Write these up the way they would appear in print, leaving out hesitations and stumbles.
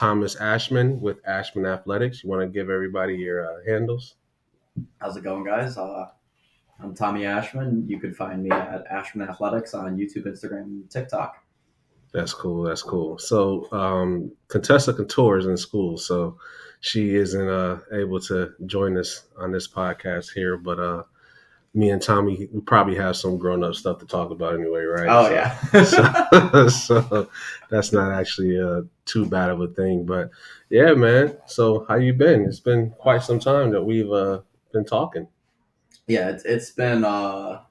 Thomas Ashman with Ashman Athletics. You want to give everybody your handles? How's it going, guys? I'm Tommy Ashman. You could find me at Ashman Athletics on YouTube, Instagram, and TikTok. That's cool. That's cool. So Contessa Couture is in school, so she isn't able to join us on this podcast here. But me and Tommy, we probably have some grown up stuff to talk about anyway, right? Oh so, yeah. so that's not actually too bad of a thing. But yeah, man. So how you been? It's been quite some time that we've been talking. Yeah, it's been a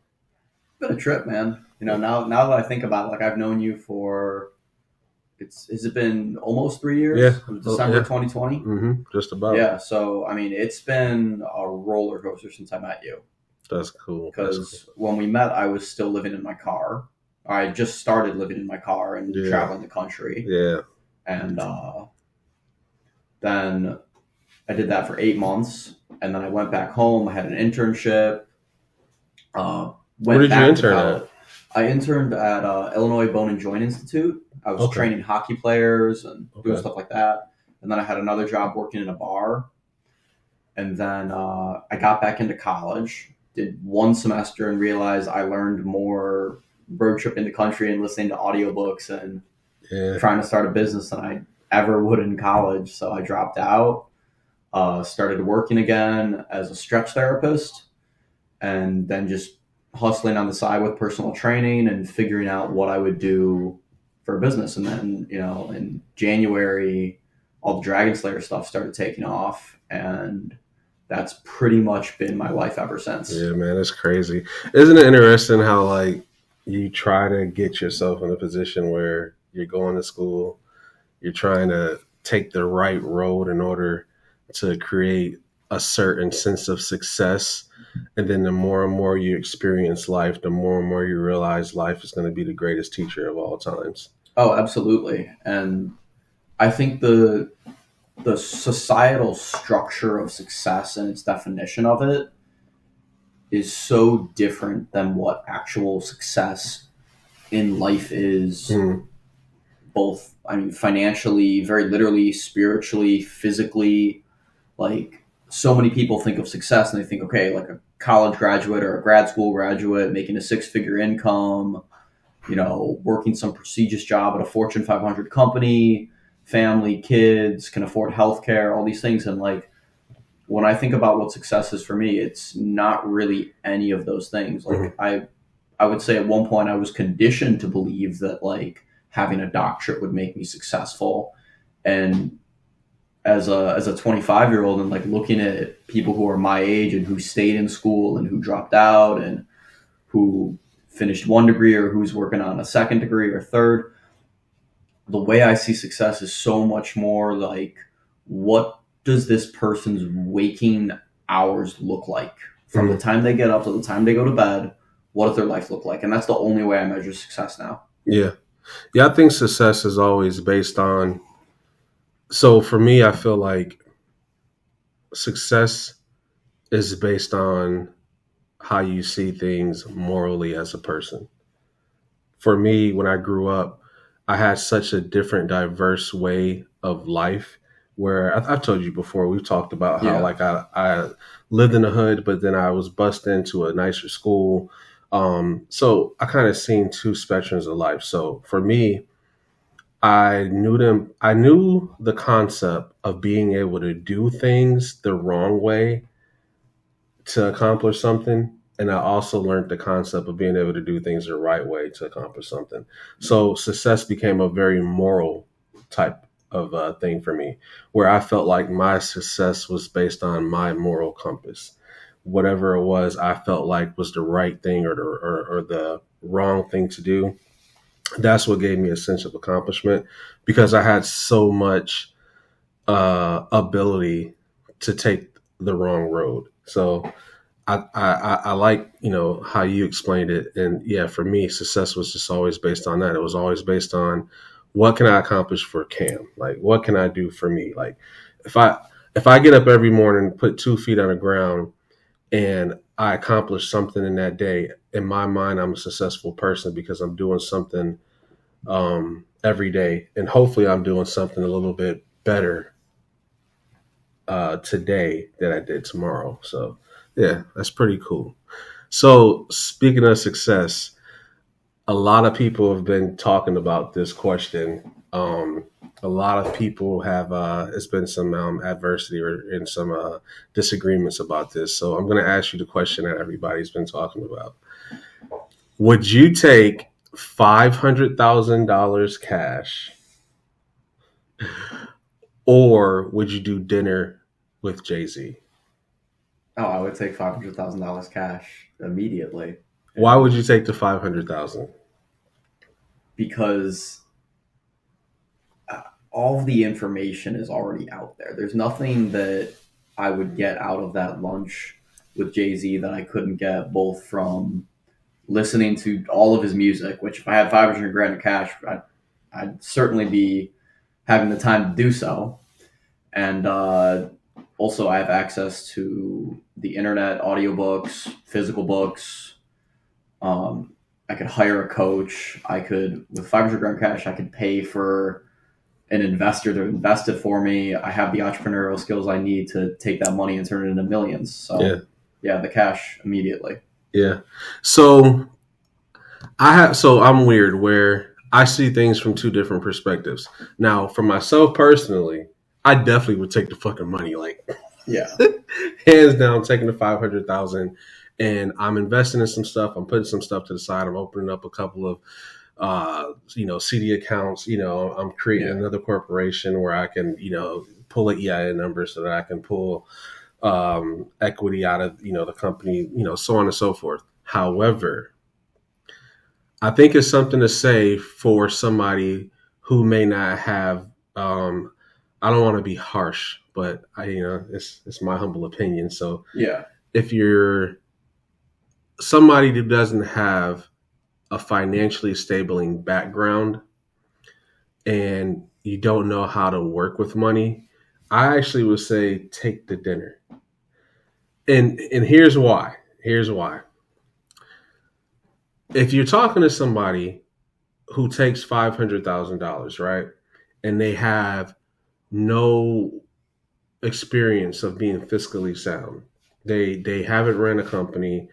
trip, man. Now that I think about it, like I've known you for has it been almost 3 years? Yeah. December 2020. Just about. Yeah. So I mean, it's been a roller coaster since I met you. That's cool. Because when we met, I was still living in my car. I just started living in my car and traveling the country. Yeah. And then I did that for 8 months. And then I went back home. I had an internship. Where did you intern at? I interned at Illinois Bone and Joint Institute. I was training hockey players and doing stuff like that. And then I had another job working in a bar. And then I got back into college, did one semester and realized I learned more road trip in the country and listening to audiobooks and trying to start a business than I ever would in college. So I dropped out, started working again as a stretch therapist, and then just hustling on the side with personal training and figuring out what I would do for a business. And then, in January, all the Dragon Slayer stuff started taking off, and that's pretty much been my life ever since. Yeah, man, it's crazy. Isn't it interesting how, like, you try to get yourself in a position where you're going to school, you're trying to take the right road in order to create a certain sense of success. And then the more and more you experience life, the more and more you realize life is going to be the greatest teacher of all times. Oh, absolutely. And I think the societal structure of success and its definition of it is so different than what actual success in life is. Both, I mean, financially, very literally, spiritually, physically. Like, so many people think of success and they think, okay, like a college graduate or a grad school graduate making a 6-figure income, working some prestigious job at a Fortune 500 company, family, kids, can afford healthcare, all these things. And like, when I think about what success is for me, it's not really any of those things. Like I would say at one point I was conditioned to believe that like having a doctorate would make me successful. And as a 25-year-old and like looking at people who are my age and who stayed in school and who dropped out and who finished one degree or who's working on a second degree or third, the way I see success is so much more like, what does this person's waking hours look like? From the time they get up to the time they go to bed, what does their life look like? And that's the only way I measure success now. Yeah. Yeah, I think success is always based on, so for me, I feel like success is based on how you see things morally as a person. For me, when I grew up, I had such a different, diverse way of life where I've told you before, we've talked about how like I lived in the hood, but then I was bused into a nicer school. So I kind of seen two spectrums of life. So for me, I knew the concept of being able to do things the wrong way to accomplish something. And I also learned the concept of being able to do things the right way to accomplish something. So success became a very moral type of thing for me, where I felt like my success was based on my moral compass. Whatever it was, I felt like was the right thing or the wrong thing to do. That's what gave me a sense of accomplishment, because I had so much ability to take the wrong road. So I like, how you explained it. And yeah, for me, success was just always based on that. It was always based on, what can I accomplish for Cam? Like, what can I do for me? Like, if I get up every morning, put 2 feet on the ground, and I accomplish something in that day, in my mind, I'm a successful person because I'm doing something every day. And hopefully I'm doing something a little bit better today than I did tomorrow. So yeah, that's pretty cool. So speaking of success, a lot of people have been talking about this question. A lot of people have. It's been some adversity or in some disagreements about this. So I'm going to ask you the question that everybody's been talking about. Would you take $500,000 cash, or would you do dinner with Jay-Z? Oh, I would take $500,000 cash immediately. Why would you take the 500,000? Because all of the information is already out there. There's nothing that I would get out of that lunch with Jay-Z that I couldn't get both from listening to all of his music, which if I had 500 grand in cash, I'd certainly be having the time to do so. And also I have access to the internet, audiobooks, physical books. I could hire a coach. I could, with 500 grand cash, I could pay for an investor to invest it for me. I have the entrepreneurial skills I need to take that money and turn it into millions. So yeah, the cash immediately. Yeah. So I'm weird where I see things from two different perspectives. Now, for myself personally, I definitely would take the fucking money, like Yeah. hands down, taking the 500,000, and I'm investing in some stuff. I'm putting some stuff to the side. I'm opening up a couple of CD accounts. I'm creating another corporation where I can, pull an EIN number so that I can pull equity out of, the company, so on and so forth. However, I think it's something to say for somebody who may not have, I don't want to be harsh, but it's my humble opinion. So Yeah. if you're somebody who doesn't have a financially stable background and you don't know how to work with money, I actually would say take the dinner. And here's why. Here's why. If you're talking to somebody who takes $500,000, right, and they have no experience of being fiscally sound, they haven't ran a company,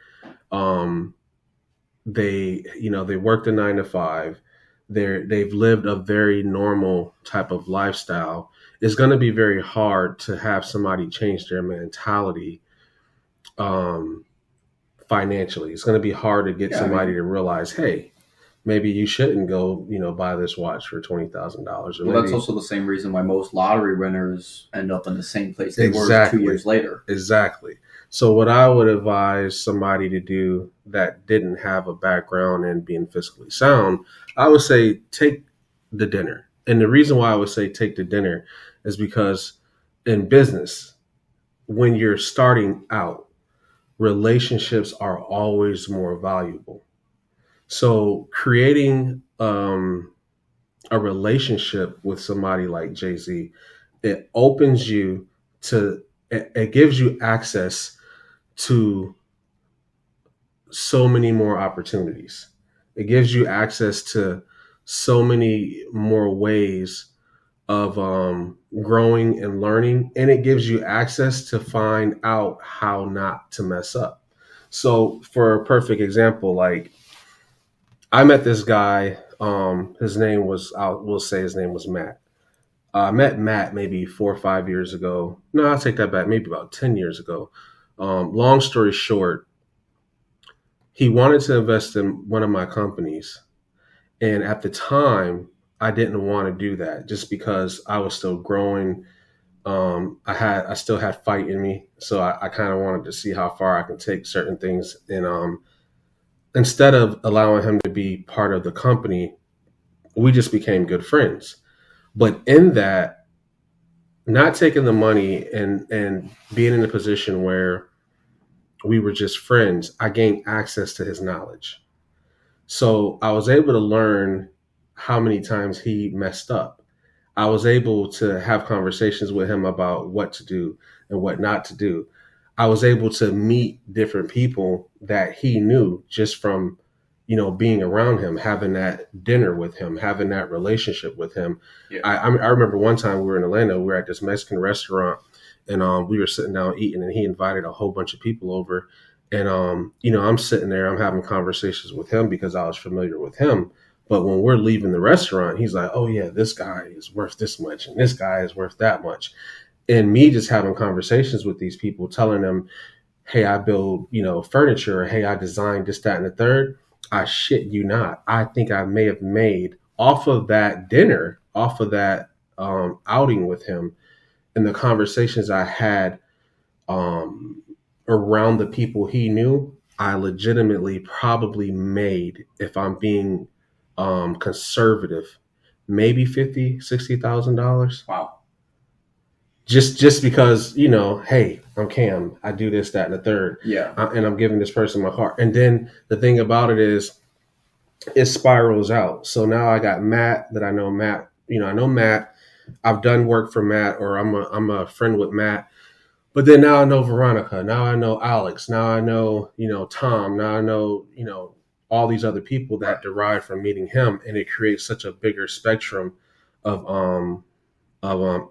they worked a 9 to 5, they've lived a very normal type of lifestyle, it's going to be very hard to have somebody change their mentality financially. It's going to be hard to get somebody to realize, hey, maybe you shouldn't go, buy this watch for $20,000. Well, that's also the same reason why most lottery winners end up in the same place they were 2 years later. Exactly. So what I would advise somebody to do that didn't have a background in being fiscally sound, I would say take the dinner. And the reason why I would say take the dinner is because in business, when you're starting out, relationships are always more valuable. So creating a relationship with somebody like Jay-Z, it opens you to, it gives you access to so many more opportunities. It gives you access to so many more ways of growing and learning, and it gives you access to find out how not to mess up. So for a perfect example, like I met this guy, his name was, we'll say his name was Matt. I met Matt maybe 4 or 5 years ago. No, I'll take that back. Maybe about 10 years ago. Long story short, he wanted to invest in one of my companies. And at the time, I didn't want to do that just because I was still growing. I still had fight in me. So I kind of wanted to see how far I can take certain things. And instead of allowing him to be part of the company, we just became good friends. But in that, not taking the money and being in a position where we were just friends, I gained access to his knowledge. So I was able to learn how many times he messed up. I was able to have conversations with him about what to do and what not to do. I was able to meet different people that he knew just from being around him, having that dinner with him, having that relationship with him. Yeah. I remember one time we were in Atlanta, we were at this Mexican restaurant, and we were sitting down eating, and he invited a whole bunch of people over. And I'm sitting there, I'm having conversations with him because I was familiar with him. But when we're leaving the restaurant, he's like, "Oh yeah, this guy is worth this much, and this guy is worth that much." And me just having conversations with these people, telling them, "Hey, I build, furniture, or hey, I designed this, that, and the third." I shit you not. I think I may have made off of that dinner, off of that outing with him, and the conversations I had um, around the people he knew. I legitimately probably made, if I'm being conservative, maybe $50,000, $60,000. Wow. Just because, hey, I'm Cam, I do this, that, and the third, Yeah. and I'm giving this person my heart. And then the thing about it is, it spirals out. So now I got Matt, that I know Matt. I know Matt. I've done work for Matt, or I'm a friend with Matt. But then now I know Veronica. Now I know Alex. Now I know, Tom. Now I know, all these other people that derive from meeting him, and it creates such a bigger spectrum of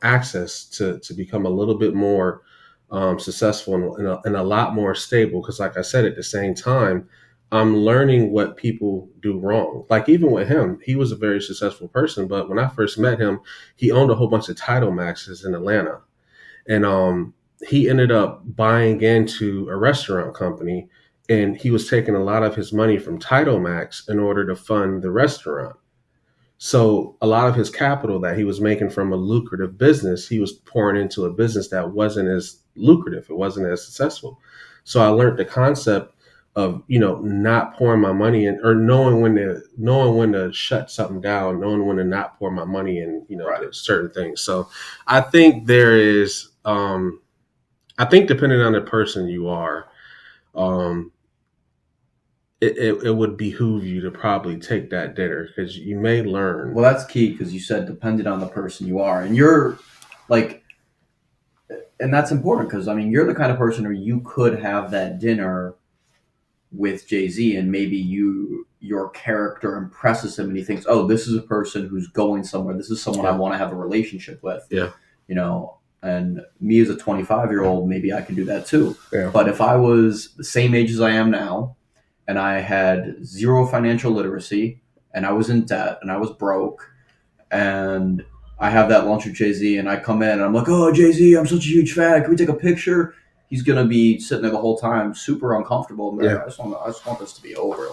access to become a little bit more successful and a lot more stable. Because, like I said, at the same time, I'm learning what people do wrong. Like, even with him, he was a very successful person, but when I first met him, he owned a whole bunch of Title Maxes in Atlanta, and he ended up buying into a restaurant company, and he was taking a lot of his money from Title Max in order to fund the restaurant. So a lot of his capital that he was making from a lucrative business, he was pouring into a business that wasn't as lucrative. It wasn't as successful. So I learned the concept of, not pouring my money in, or knowing when to shut something down, knowing when to not pour my money in, Right. certain things. So I think there is, I think depending on the person you are, um, it would behoove you to probably take that dinner, because you may learn. Well, that's key, because you said depending on the person you are, and you're like, and that's important, because you're the kind of person where you could have that dinner with Jay-Z, and maybe your character impresses him, and he thinks, oh, this is a person who's going somewhere. This is someone I want to have a relationship with. Yeah. And me as a 25-year-old, maybe I could do that too. Yeah. But if I was the same age as I am now, and I had zero financial literacy, and I was in debt, and I was broke, and I have that lunch with Jay-Z, and I come in, and I'm like, oh, Jay-Z, I'm such a huge fan. Can we take a picture? He's going to be sitting there the whole time, super uncomfortable. And Yeah. I just want this to be over.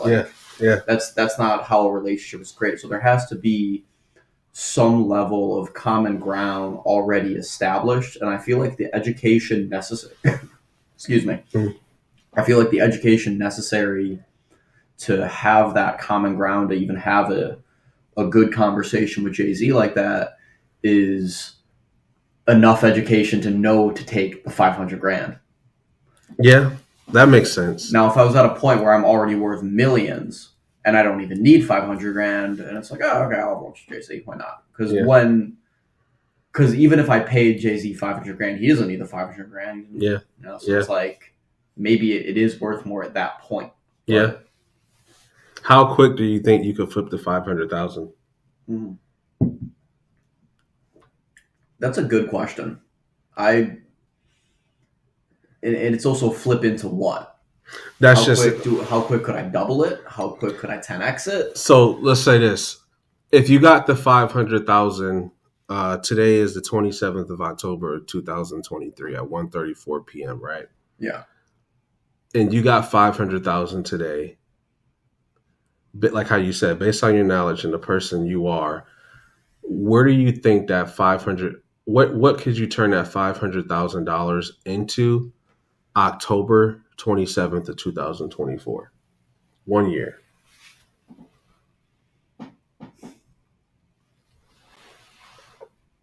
Yeah. That's not how a relationship is created. So there has to be some level of common ground already established. And I feel like the education necessary, excuse me, I feel like the education necessary to have that common ground, to even have a good conversation with Jay-Z like that, is enough education to know to take the 500 grand. Yeah, that makes sense. Now, if I was at a point where I'm already worth millions and I don't even need 500 grand, and it's like, oh, okay, I'll watch Jay-Z. Why not? Because even if I paid Jay-Z 500 grand, he doesn't need the 500 grand. Yeah. So it's like, maybe it is worth more at that point. But, yeah. How quick do you think you could flip the 500,000? That's a good question. And it's also flip into what? How quick could I double it? How quick could I 10x it? So let's say this: if you got the 500,000, today is the 27th of October, 2023 at 1:34 p.m. Right? Yeah. And you got 500,000 today. Bit like how you said, based on your knowledge and the person you are, where do you think that 500? What could you turn that $500,000 into? October 27th of 2024. 1 year.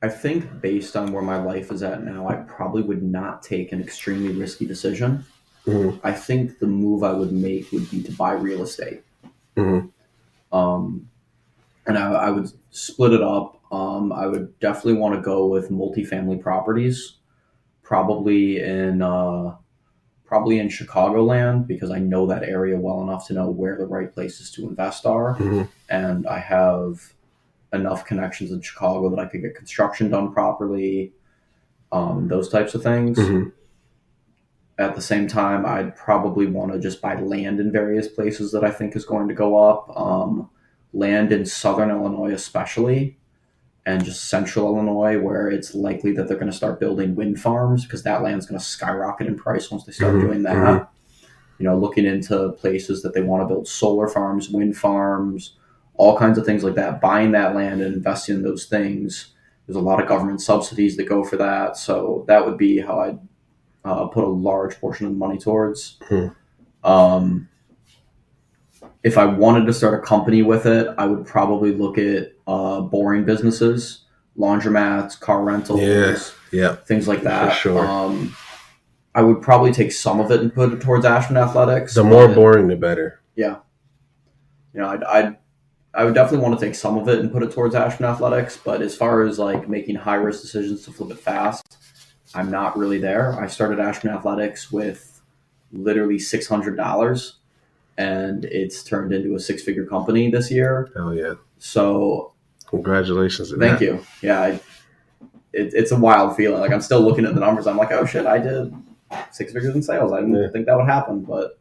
I think based on where my life is at now, I probably would not take an extremely risky decision. Mm-hmm. I think the move I would make would be to buy real estate. Mm-hmm. And I would split it up. I would definitely want to go with multifamily properties, probably in probably in Chicagoland because I know that area well enough to know where the right places to invest are. Hmm. And I have enough connections in Chicago that I could get construction done properly, those types of things. Hmm. At the same time, I'd probably want to just buy land in various places that I think is going to go up. Land in southern Illinois, especially, and just central Illinois, where it's likely that they're going to start building wind farms because that land's going to skyrocket in price once they start Hmm. doing that. Hmm. Looking into places that they want to build solar farms, wind farms, all kinds of things like that. Buying that land and investing in those things. There's a lot of government subsidies that go for that, so that would be how I'd put a large portion of the money towards. Hmm. If I wanted to start a company with it, I would probably look at boring businesses, laundromats, car rentals, Yeah. things like that. For sure. I would probably take some of it and put it towards Ashland Athletics. The more boring, the better. Yeah. I would definitely want to take some of it and put it towards Ashland Athletics, but as far as like making high risk decisions to flip it fast, I'm not really there. I started Ashland Athletics with literally $600, and it's turned into a 6-figure company this year. Hell yeah. So Congratulations to thank that. you. Yeah, it's a wild feeling. Like I'm still looking at the numbers. I'm like, oh shit, I did 6 figures in sales. I didn't think that would happen, but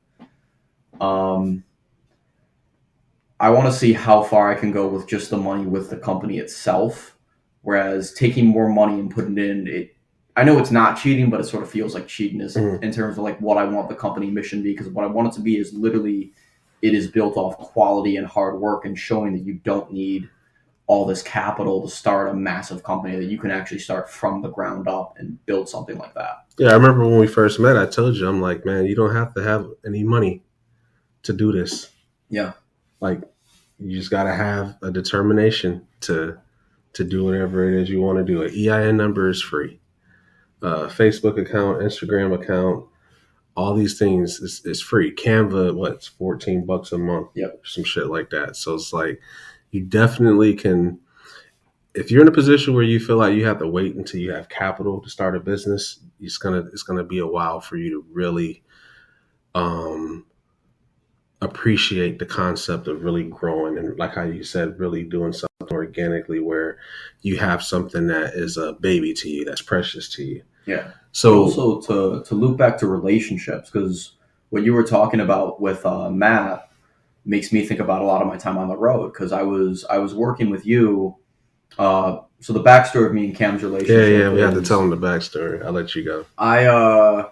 I want to see how far I can go with just the money with the company itself. Whereas taking more money and putting it in, I know it's not cheating, but it sort of feels like cheating in terms of like what I want the company mission to be. Because what I want it to be is literally, it is built off quality and hard work and showing that you don't need all this capital to start a massive company, that you can actually start from the ground up and build something like that. Yeah, I remember when we first met, I told you, I'm like, man, you don't have to have any money to do this. Yeah. Like, you just got to have a determination to do whatever it is you want to do. An EIN number is free. Facebook account, Instagram account, all these things is free. Canva, what's $14 a month? Yep. Some shit like that. So it's like, you definitely can, if you're in a position where you feel like you have to wait until you have capital to start a business, it's gonna be a while for you to really appreciate the concept of really growing, and like how you said, really doing something organically where you have something that is a baby to you, that's precious to you. Yeah. So also to loop back to relationships, because what you were talking about with Matt makes me think about a lot of my time on the road, because I was working with you. So the backstory of me and Cam's relationship. yeah, we have to tell them the backstory. I'll let you go. I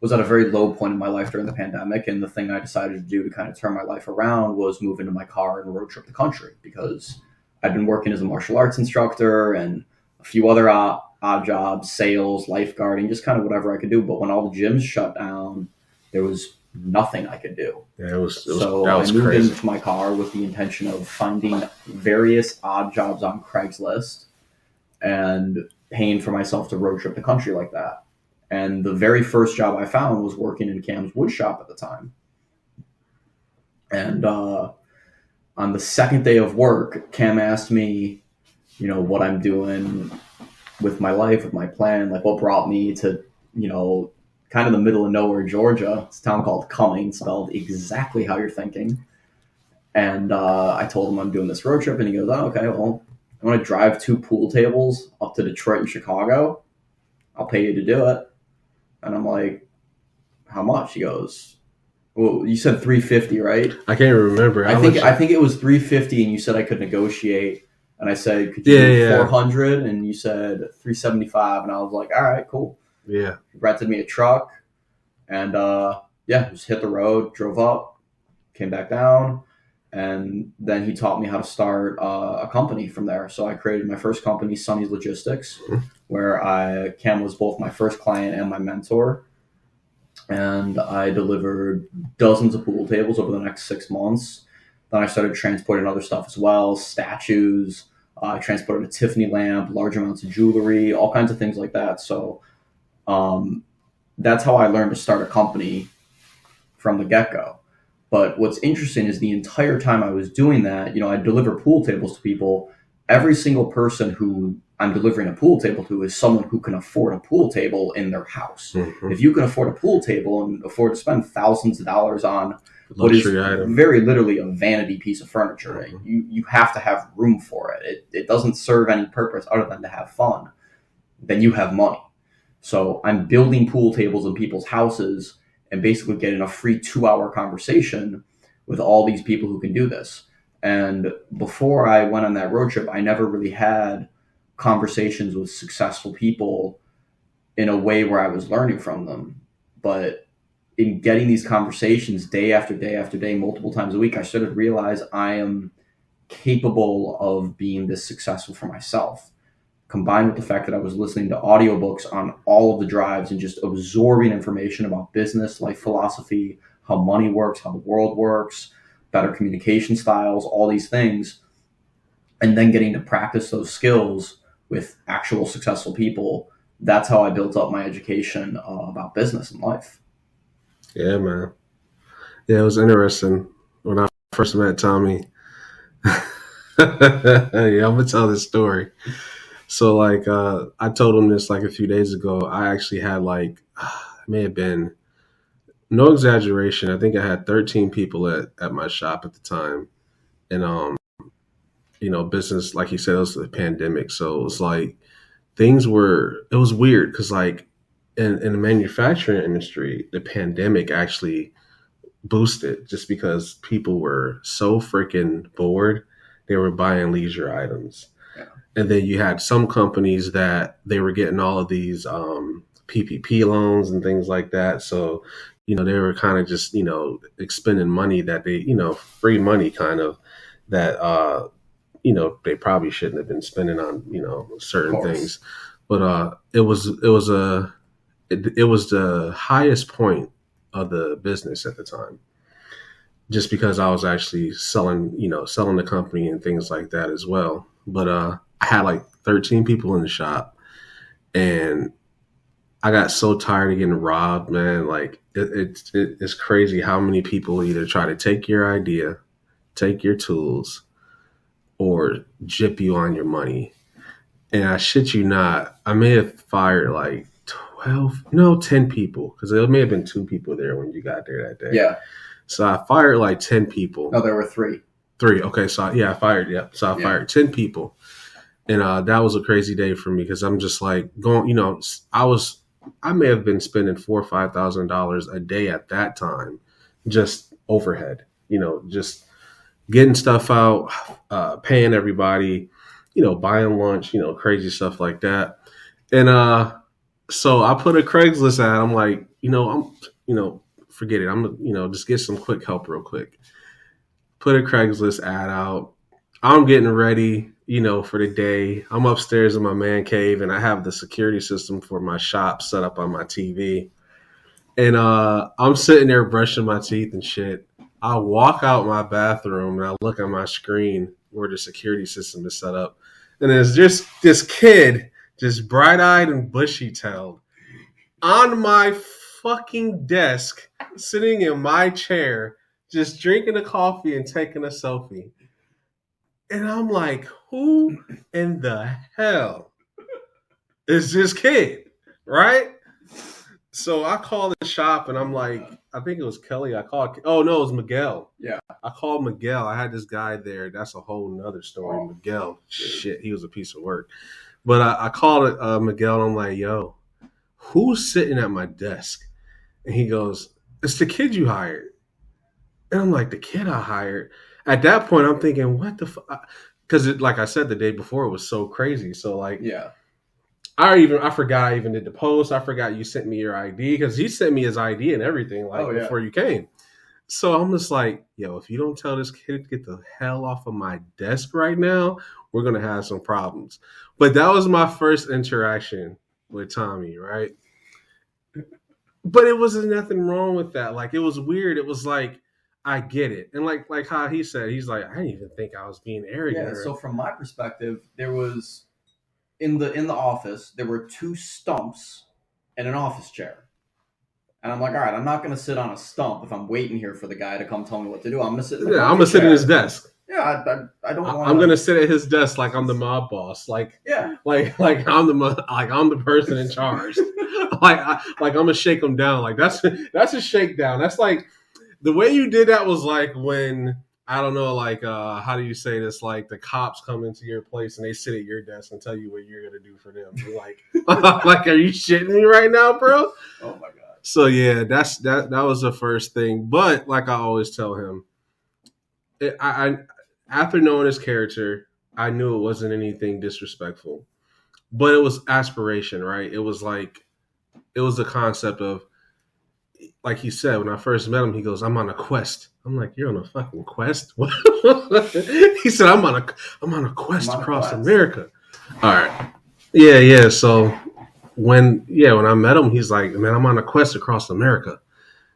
was at a very low point in my life during the pandemic, and the thing I decided to do to kind of turn my life around was move into my car and road trip the country, because I'd been working as a martial arts instructor and a few other odd jobs, sales, lifeguarding, just kind of whatever I could do. But when all the gyms shut down, there was nothing I could do. Yeah, So that I was moved crazy. into my car with the intention of finding various odd jobs on Craigslist and paying for myself to road trip the country like that. And the very first job I found was working in Cam's wood shop at the time. And on the second day of work, Cam asked me, what I'm doing with my life, with my plan, like what brought me to, kind of the middle of nowhere, Georgia. It's a town called Cumming, spelled exactly how you're thinking. And I told him I'm doing this road trip, and he goes, oh, okay, well, I want to drive 2 pool tables up to Detroit and Chicago. I'll pay you to do it. And I'm like, how much? He goes, well, you said $350, right? I can't remember. I think it was $350, and you said I could negotiate. And I said, could you do $400? And you said $375, and I was like, all right, cool. Yeah. He rented me a truck, and just hit the road, drove up, came back down, and then he taught me how to start a company from there. So I created my first company, Sonny's Logistics, where Cam was both my first client and my mentor. And I delivered dozens of pool tables over the next 6 months. Then I started transporting other stuff as well, statues. I transported a Tiffany lamp, large amounts of jewelry, all kinds of things like that. So that's how I learned to start a company from the get-go. But what's interesting is the entire time I was doing that, I deliver pool tables to people. every single person who I'm delivering a pool table to is someone who can afford a pool table in their house. Mm-hmm. If you can afford a pool table and afford to spend thousands of dollars on what is Luxury item. very literally a vanity piece of furniture, Mhm. you have to have room for it. It doesn't serve any purpose other than to have fun. Then you have money. So I'm building pool tables in people's houses and basically getting a free 2-hour conversation with all these people who can do this. And before I went on that road trip, I never really had conversations with successful people in a way where I was learning from them. But in getting these conversations day after day after day, multiple times a week, I started to realize I am capable of being this successful for myself. Combined with the fact that I was listening to audiobooks on all of the drives and just absorbing information about business, life philosophy, how money works, how the world works, better communication styles, all these things, and then getting to practice those skills with actual successful people. That's how I built up my education about business and life. Yeah, man. Yeah, it was interesting when I first met Tommy. Yeah, I'm gonna tell this story. So, like, I told him this like a few days ago. I actually had like, it may have been no exaggeration. I think I had 13 people at my shop at the time, and business, like you said, it was the pandemic, so it was like it was weird because like in the manufacturing industry, the pandemic actually boosted just because people were so freaking bored. They were buying leisure items. Yeah. And then you had some companies that they were getting all of these PPP loans and things like that. So, they were kind of just, expending money that they, free money kind of that, they probably shouldn't have been spending on, certain things. But it was the highest point of the business at the time, just because I was actually selling the company and things like that as well. But I had like 13 people in the shop, and I got so tired of getting robbed, man. Like it's crazy how many people either try to take your idea, take your tools, or gyp you on your money. And I shit you not, I may have fired like 10 people, because there may have been 2 people there when you got there that day. Yeah. So I fired like 10 people. No, there were 3. 3. Okay. So I fired. Yep. So I fired 10 people. And that was a crazy day for me, because I'm just like going, I may have been spending $4,000 or $5,000 a day at that time, just overhead, just getting stuff out, paying everybody, buying lunch, crazy stuff like that. And so I put a Craigslist ad. I'm like, forget it. I'm gonna, just get some quick help real quick. Put a Craigslist ad out. I'm getting ready, for the day. I'm upstairs in my man cave, and I have the security system for my shop set up on my TV. And I'm sitting there brushing my teeth and shit. I walk out my bathroom and I look at my screen where the security system is set up. And there's just this kid, just bright-eyed and bushy-tailed, on my fucking desk, sitting in my chair, just drinking a coffee and taking a selfie. And I'm like, who in the hell is this kid? Right? So I called the shop and I'm like, I think it was Kelly. It was Miguel. Yeah. I called Miguel. I had this guy there. That's a whole nother story. Oh, Miguel. Shit, he was a piece of work. But I called Miguel and I'm like, yo, who's sitting at my desk? And he goes, it's the kid you hired. And I'm like, the kid I hired? At that point, I'm thinking, what the fuck? Because like I said, the day before, it was so crazy. So like, yeah. I forgot I even did the post. I forgot you sent me your ID, because he sent me his ID and everything before you came. So I'm just like, yo, if you don't tell this kid to get the hell off of my desk right now, we're going to have some problems. But that was my first interaction with Tommy, right? But it wasn't nothing wrong with that. Like, it was weird. It was like, I get it. And like how he said, he's like, I didn't even think I was being arrogant. Yeah, so from my perspective, there was... In the office, there were 2 stumps and an office chair. And I'm like, all right, I'm not going to sit on a stump if I'm waiting here for the guy to come tell me what to do. I'm going to sit in the I'm going to sit in his desk. Yeah, I don't want. I'm gonna sit at his desk like I'm the mob boss, like Yeah, like I'm the person in charge. Like I'm gonna shake him down. Like that's a shakedown. That's like the way you did that was like when I don't know, like how do you say this? Like the cops come into your place and they sit at your desk and tell you what you're gonna do for them. You're like, like, are you shitting me right now, bro? oh my god. So yeah, that was the first thing. But like I always tell him, I after knowing his character, I knew it wasn't anything disrespectful, but it was aspiration, right? It was like it was the concept of, like he said when I first met him, he goes, "I'm on a quest." I'm like, "You're on a fucking quest?" He said, I'm on a quest I'm on a across quest. America." All right, yeah. So when I met him, he's like, "Man, I'm on a quest across America."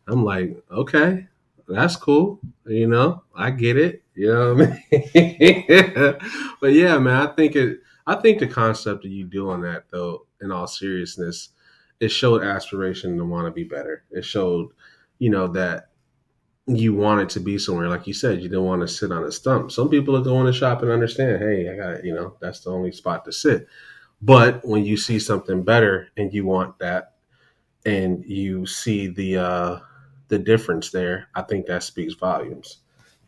I'm like, "Okay, that's cool. I get it. You know what I mean?" But yeah, man, I think the concept of you doing that, though, in all seriousness, it showed aspiration to want to be better. It showed, that you wanted to be somewhere. Like you said, you didn't want to sit on a stump. Some people are going to shop and understand, hey, I got, that's the only spot to sit. But when you see something better and you want that, and you see the difference there, I think that speaks volumes.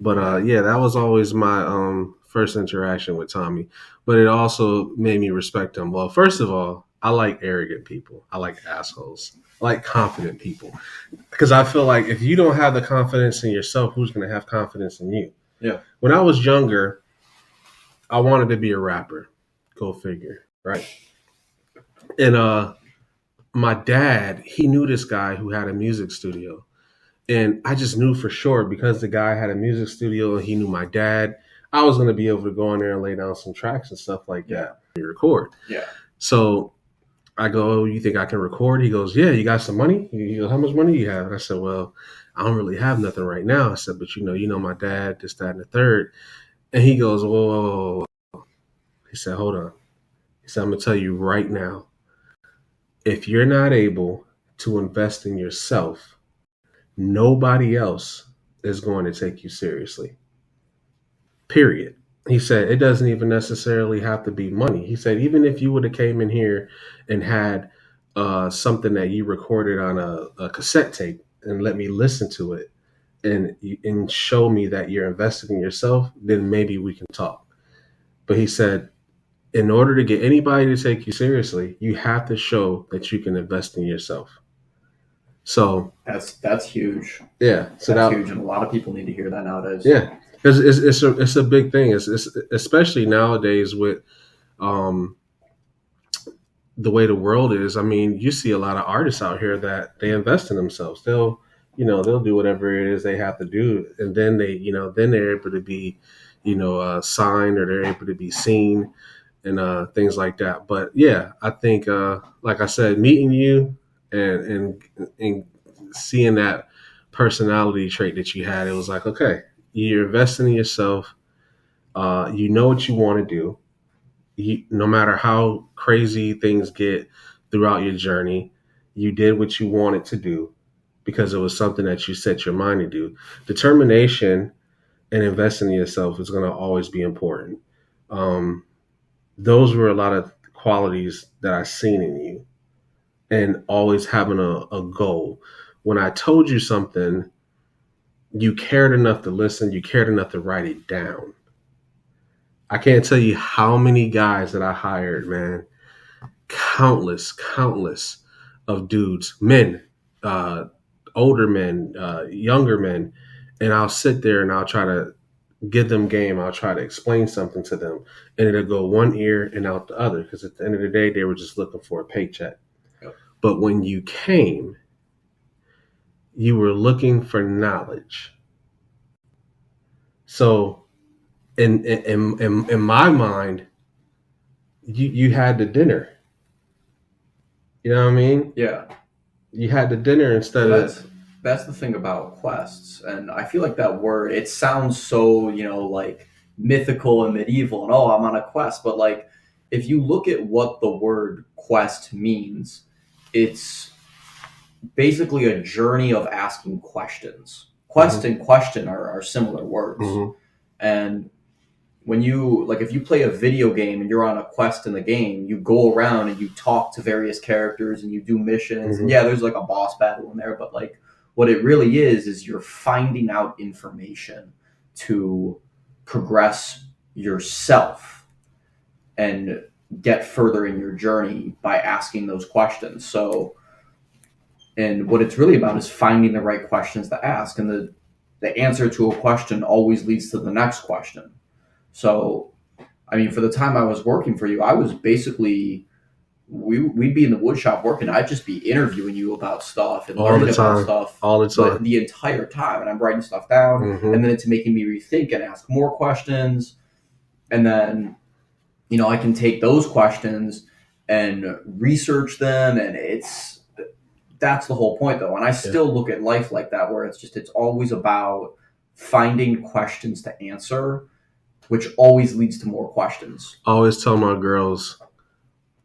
But yeah, that was always my first interaction with Tommy. But it also made me respect him. Well, first of all, I like arrogant people. I like assholes. I like confident people. Because I feel like if you don't have the confidence in yourself, who's going to have confidence in you? Yeah. When I was younger, I wanted to be a rapper. Go figure, right? And my dad, he knew this guy who had a music studio. And I just knew for sure because the guy had a music studio and he knew my dad, I was going to be able to go in there and lay down some tracks and stuff like that and record. Yeah. So I go, "Oh, you think I can record?" He goes, "Yeah, you got some money?" He goes, "How much money do you have?" And I said, "Well, I don't really have nothing right now." I said, "But you know my dad, this, that, and the third." And he goes, "Whoa." He said, "Hold on." He said, "I'm going to tell you right now, if you're not able to invest in yourself, nobody else is going to take you seriously. Period." He said, "It doesn't even necessarily have to be money." He said, "Even if you would have came in here and had something that you recorded on a cassette tape and let me listen to it and show me that you're invested in yourself, then maybe we can talk." But he said, in order to get anybody to take you seriously, you have to show that you can invest in yourself. So That's huge. yeah, so That's that huge, and a lot of people need to hear that nowadays. yeah, because it's a big thing. It's especially nowadays with um, the way the world is. I mean, you see a lot of artists out here that they invest in themselves. They'll do whatever it is they have to do, and then then they're able to be, signed, or they're able to be seen and things like that. But yeah, I think, like I said, meeting you and seeing that personality trait that you had, it was like, okay, you're investing in yourself. You know what you want to do. No matter how crazy things get throughout your journey, you did what you wanted to do because it was something that you set your mind to do. Determination and investing in yourself is going to always be important. Those were a lot of qualities that I seen in you, and always having a goal. When I told you something, you cared enough to listen, you cared enough to write it down. I can't tell you how many guys that I hired, man. Countless of dudes, men, older men, younger men, and I'll sit there and I'll try to give them game. I'll try to explain something to them, and it'll go one ear and out the other because at the end of the day, they were just looking for a paycheck. Yep. But when you came, you were looking for knowledge. So, in my mind, you had the dinner. You know what I mean? Yeah. You had the dinner instead of. That's the thing about quests, and I feel like that word, it sounds so, like mythical and medieval, and I'm on a quest, but like if you look at what the word quest means, it's basically a journey of asking questions. Quest and question are similar words. Mhm. And when you like, if you play a video game and you're on a quest in the game, you go around and you talk to various characters and you do missions. And Mhm. yeah, there's like a boss battle in there, but like what it really is you're finding out information to progress yourself and get further in your journey by asking those questions. So, and what it's really about is finding the right questions to ask, and the answer to a question always leads to the next question. So, I mean, for the time I was working for you, I was basically we'd be in the wood shop working. I'd just be interviewing you about stuff and All the learning about time. stuff, All the but time. the entire time, and I'm writing stuff down, Hmm. and then it's making me rethink and ask more questions, and then I can take those questions and research them, and that's the whole point though. And I Yeah. still look at life like that, where it's always about finding questions to answer, which always leads to more questions. I always tell my girls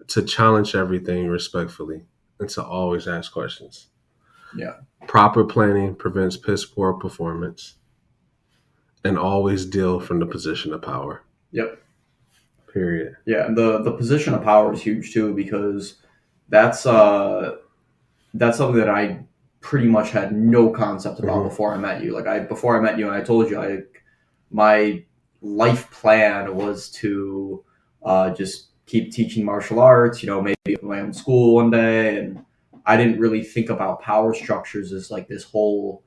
to challenge everything respectfully and to always ask questions. Yeah. Proper planning prevents piss poor performance, and always deal from the position of power. Yep. Period. Yeah, and the position of power is huge too, because that's that's something that I pretty much had no concept about Mhm. before I met you. Before I met you, and I told you my life plan was to just keep teaching martial arts. Maybe open my own school one day, and I didn't really think about power structures as like this whole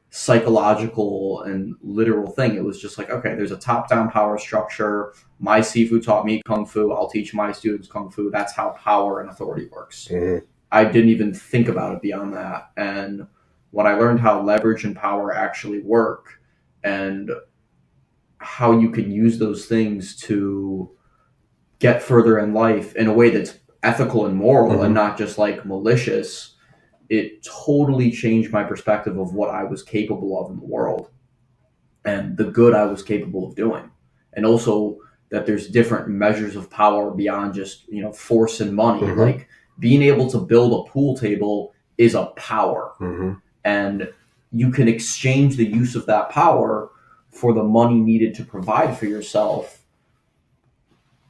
psychological and literal thing. It was just like, okay, there's a top-down power structure. My Sifu taught me kung fu. I'll teach my students kung fu. That's how power and authority works. Mhm. I didn't even think about it beyond that. And when I learned how leverage and power actually work, and how you can use those things to get further in life in a way that's ethical and moral, and Mhm. not just like malicious, it totally changed my perspective of what I was capable of in the world and the good I was capable of doing. And also that there's different measures of power beyond just, force and money. Mhm. Like being able to build a pool table is a power. Mhm. And you can exchange the use of that power for the money needed to provide for yourself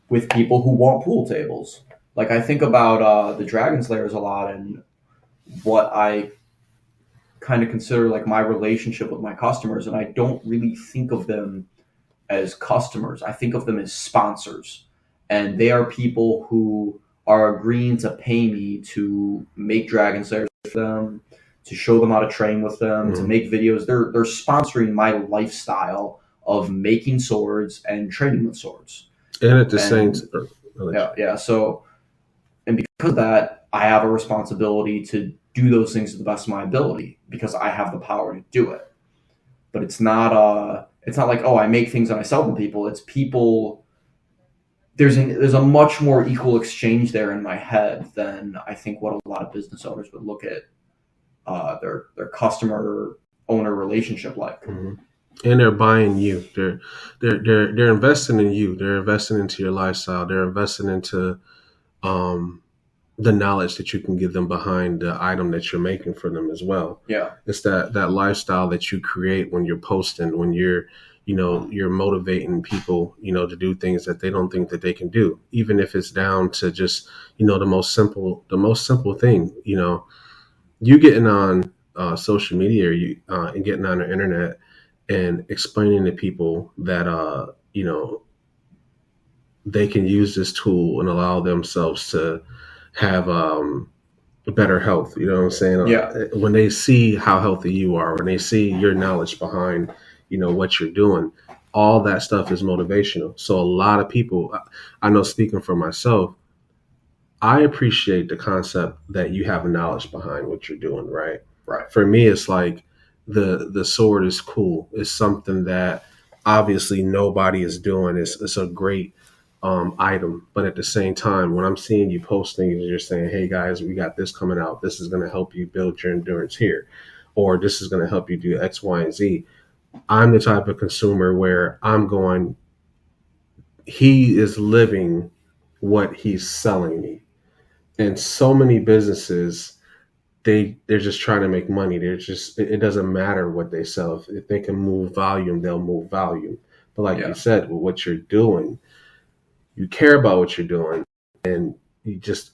with people who want pool tables. Like I think about the Dragon Slayers a lot, and what I kind of consider like my relationship with my customers, and I don't really think of them as customers. I think of them as sponsors, and they are people who are agreeing to pay me to make Dragon Slayers for them, to show them how to train with them, to Mhm. make videos. They're sponsoring my lifestyle of making swords and training with swords. And at the same And time, yeah. So, and because of that, I have a responsibility to do those things to the best of my ability because I have the power to do it. But it's not like, oh, I make things and I sell them to people. It's people. There's a much more equal exchange there in my head than I think what a lot of business owners would look at their customer owner relationship like. Mhm. And they're buying you. They're investing in you. They're investing into your lifestyle. They're investing into um, the knowledge that you can give them behind the item that you're making for them as well. Yeah. It's that lifestyle that you create when you're posting, when you're motivating people, to do things that they don't think that they can do, even if it's down to just, the most simple thing, you getting on social media, or and getting on the internet and explaining to people that, they can use this tool and allow themselves to have better health. You know what I'm saying? Yeah. When they see how healthy you are, when they see your knowledge behind, what you're doing, all that stuff is motivational. So a lot of people, I know, speaking for myself, I appreciate the concept that you have knowledge behind what you're doing, right? Right. For me, it's like the sword is cool. It's something that obviously nobody is doing. It's a great item, but at the same time, when I'm seeing you posting and you're saying, "Hey guys, we got this coming out. This is going to help you build your endurance here," or "This is going to help you do X, Y, and Z." I'm the type of consumer where I'm going, he is living what he's selling me. And so many businesses, they're just trying to make money. They're just, it doesn't matter what they sell. If they can move volume, they'll move volume. But like you Yeah. said, with what you're doing, you care about what you're doing, and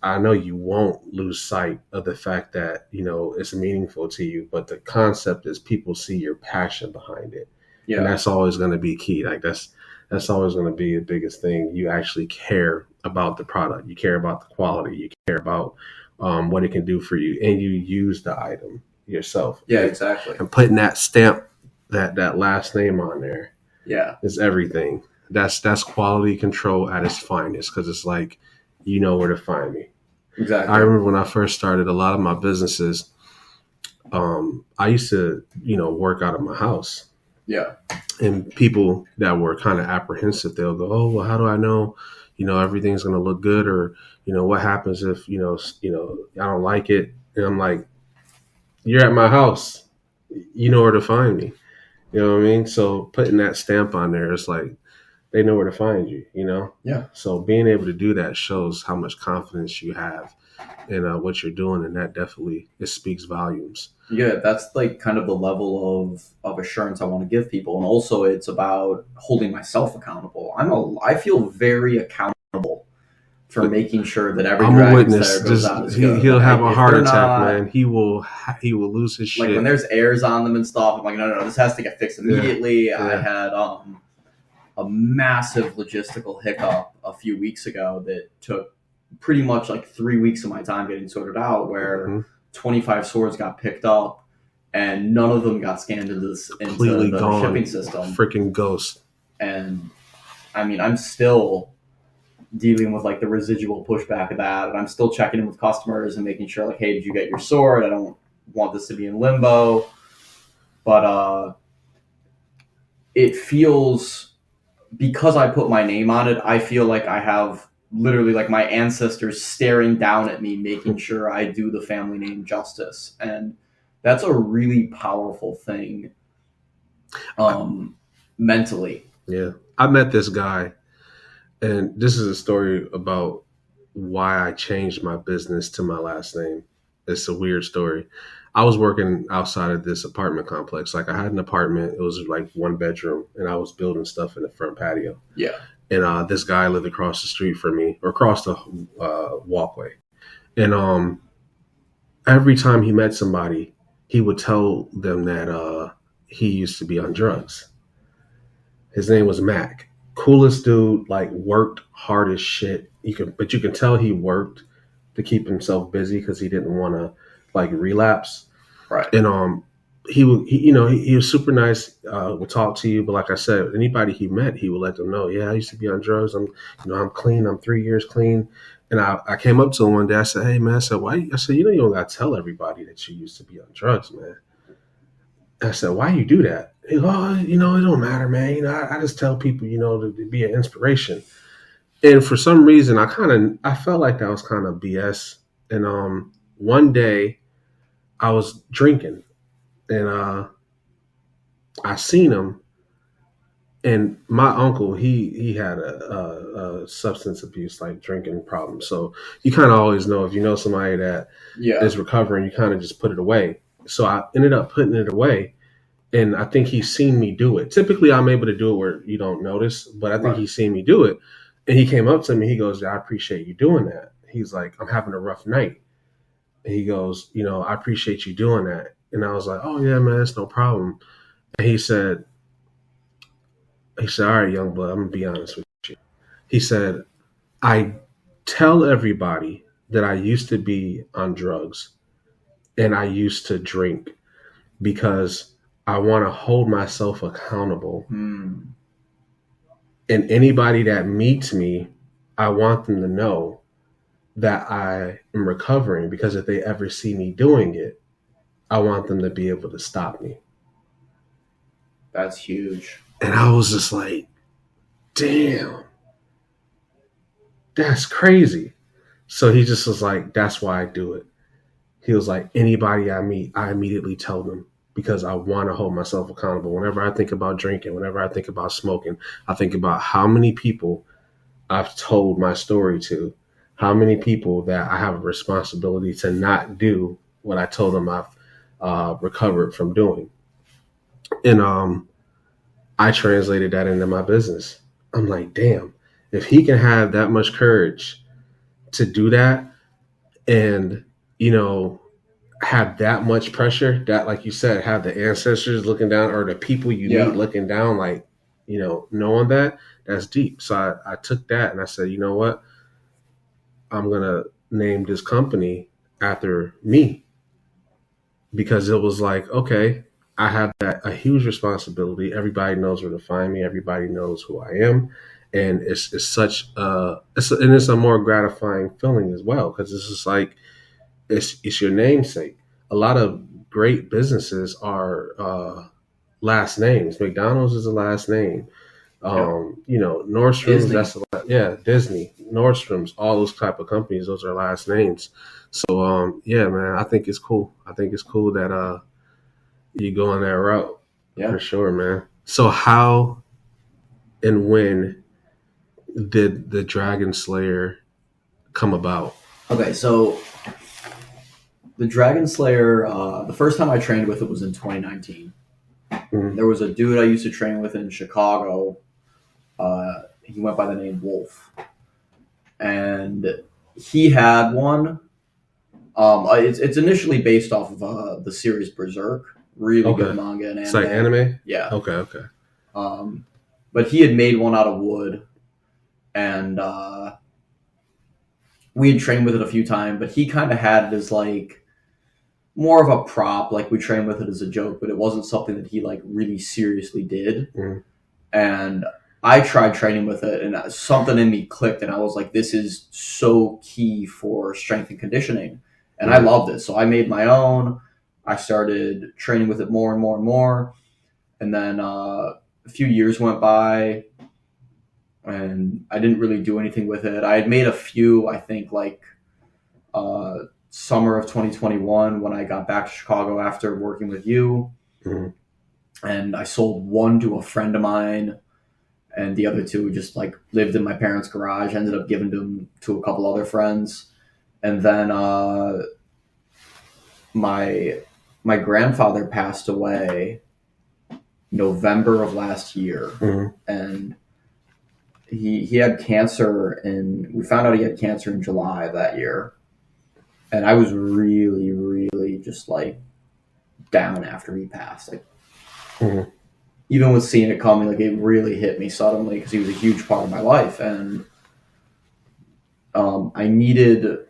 I know you won't lose sight of the fact that, it's meaningful to you, but the concept is people see your passion behind it. And Yeah. that's always going to be key. Like that's always going to be the biggest thing. You actually care about the product. You care about the quality. You care about what it can do for you, and you use the item yourself. Yeah, exactly. And putting that stamp, that last name on there, Yeah. is everything. That's quality control at its finest, because it's like, you know where to find me. Exactly. I remember when I first started a lot of my businesses, I used to, work out of my house. Yeah. And people that were kind of apprehensive, they'll go, "Oh, well, how do I know, everything's going to look good, or, what happens if, I don't like it?" And I'm like, "You're at my house. You know where to find me." You know what I mean? So putting that stamp on there, it's like they know where to find you. Yeah. So being able to do that shows how much confidence you have in what you're doing, and that definitely, it speaks volumes. Yeah, that's like kind of the level of assurance I want to give people, and also it's about holding myself accountable. I feel very accountable for making sure that every I'm a Dragon's witness. Lair goes out as He, good. he'll have a If heart they're attack, not- man. He will lose his shit. Like when there's airs on them and stuff, I'm like, no, this has to get fixed immediately. Yeah. I had a massive logistical hiccup a few weeks ago that took pretty much like 3 weeks of my time getting sorted out, where Mhm. 25 swords got picked up and none of them got scanned into Completely the gone. shipping system. Freaking ghost. And I mean, I'm still dealing with like the residual pushback of that, and I'm still checking in with customers and making sure like, hey, did you get your sword? I don't want this to be in limbo. But it feels, because I put my name on it, I feel like I have literally like my ancestors staring down at me, making sure I do the family name justice. And that's a really powerful thing mentally. Yeah. I met this guy, and this is a story about why I changed my business to my last name. It's a weird story. I was working outside of this apartment complex. Like, I had an apartment. It was like 1 bedroom, and I was building stuff in the front patio. Yeah. And this guy lived across the street from me, or across the walkway. And every time he met somebody, he would tell them that he used to be on drugs. His name was Mac. Coolest dude, like worked hard as shit. But you can tell he worked to keep himself busy because he didn't want to like relapse. Right. And he was super nice. Would talk to you, but like I said, anybody he met, he would let them know, yeah, I used to be on drugs. I'm clean. I'm 3 years clean. And I came up to him one day. I said, hey man, I said, why? I said, you don't gotta tell everybody that you used to be on drugs, man. And I said, why you do that? He goes, oh, it don't matter, man. I just tell people, to be an inspiration. And for some reason, I felt like that was kind of BS. And one day I was drinking, and I seen him, and my uncle, he had a substance abuse, like drinking problem. So you kind of always know, if you know somebody that is recovering, you kind of just put it away. So I ended up putting it away, and I think he's seen me do it. Typically, I'm able to do it where you don't notice, but I think he's seen me do it. And he came up to me. He goes, I appreciate you doing that. He's like, I'm having a rough night. And he goes, I appreciate you doing that. And I was like, oh, yeah, man, it's no problem. And he said, all right, young blood, I'm going to be honest with you. He said, I tell everybody that I used to be on drugs and I used to drink because I want to hold myself accountable. And anybody that meets me, I want them to know that I am recovering, because if they ever see me doing it, I want them to be able to stop me. That's huge. And I was just like, damn, that's crazy. So he just was like, that's why I do it. He was like, anybody I meet, I immediately tell them, because I want to hold myself accountable. Whenever I think about drinking, whenever I think about smoking, I think about how many people I've told my story to, how many people that I have a responsibility to not do what I told them I've recovered from doing. And I translated that into my business. I'm like, damn, if he can have that much courage to do that and, you know, have that much pressure that, like you said, have the ancestors looking down or the people you meet Yeah. looking down, like, you know, knowing that, that's deep. So I took that and I said, you know what? I'm going to name this company after me because it was like, okay, I have that a huge responsibility. Everybody knows where to find me. Everybody knows who I am, and it's such and it's a more gratifying feeling as well because it's just like it's your namesake. A lot of great businesses are last names. McDonald's is a last name. Yep. You know, Nordstrom's, Disney. that's yeah, Disney, Nordstrom's, all those type of companies, those are last names. So yeah, man, I think it's cool. I think it's cool that you go on that route Yeah. for sure, man. So how and when did the Dragon Slayer come about? Okay, so the Dragon Slayer, the first time I trained with it was in 2019. Mm-hmm. There was a dude I used to train with in Chicago. He went by the name Wolf, and he had one. It's initially based off of the series Berserk. Really good Okay, manga and it's anime. like anime. Yeah. Okay. But he had made one out of wood, and we had trained with it a few times. But he kind of had it as like more of a prop. Like we trained with it as a joke, but it wasn't something that he like really seriously did. Mm-hmm. And I tried training with it, and something in me clicked, and I was like, "This is so key for strength and conditioning," and I Mm-hmm. loved it. So I made my own. I started training with it more and more and more, and then a few years went by, and I didn't really do anything with it. I had made a few, I think, like summer of 2021 when I got back to Chicago after working with you, Mm-hmm. and I sold one to a friend of mine, and the other two just like lived in my parents' garage. Ended up giving them to a couple other friends, and then my grandfather passed away November of last year, Mm-hmm. and he had cancer, and we found out he had cancer in July of that year, and I was really just like down after he passed. Like Mm-hmm. even with seeing it coming, like it really hit me suddenly because he was a huge part of my life, and I needed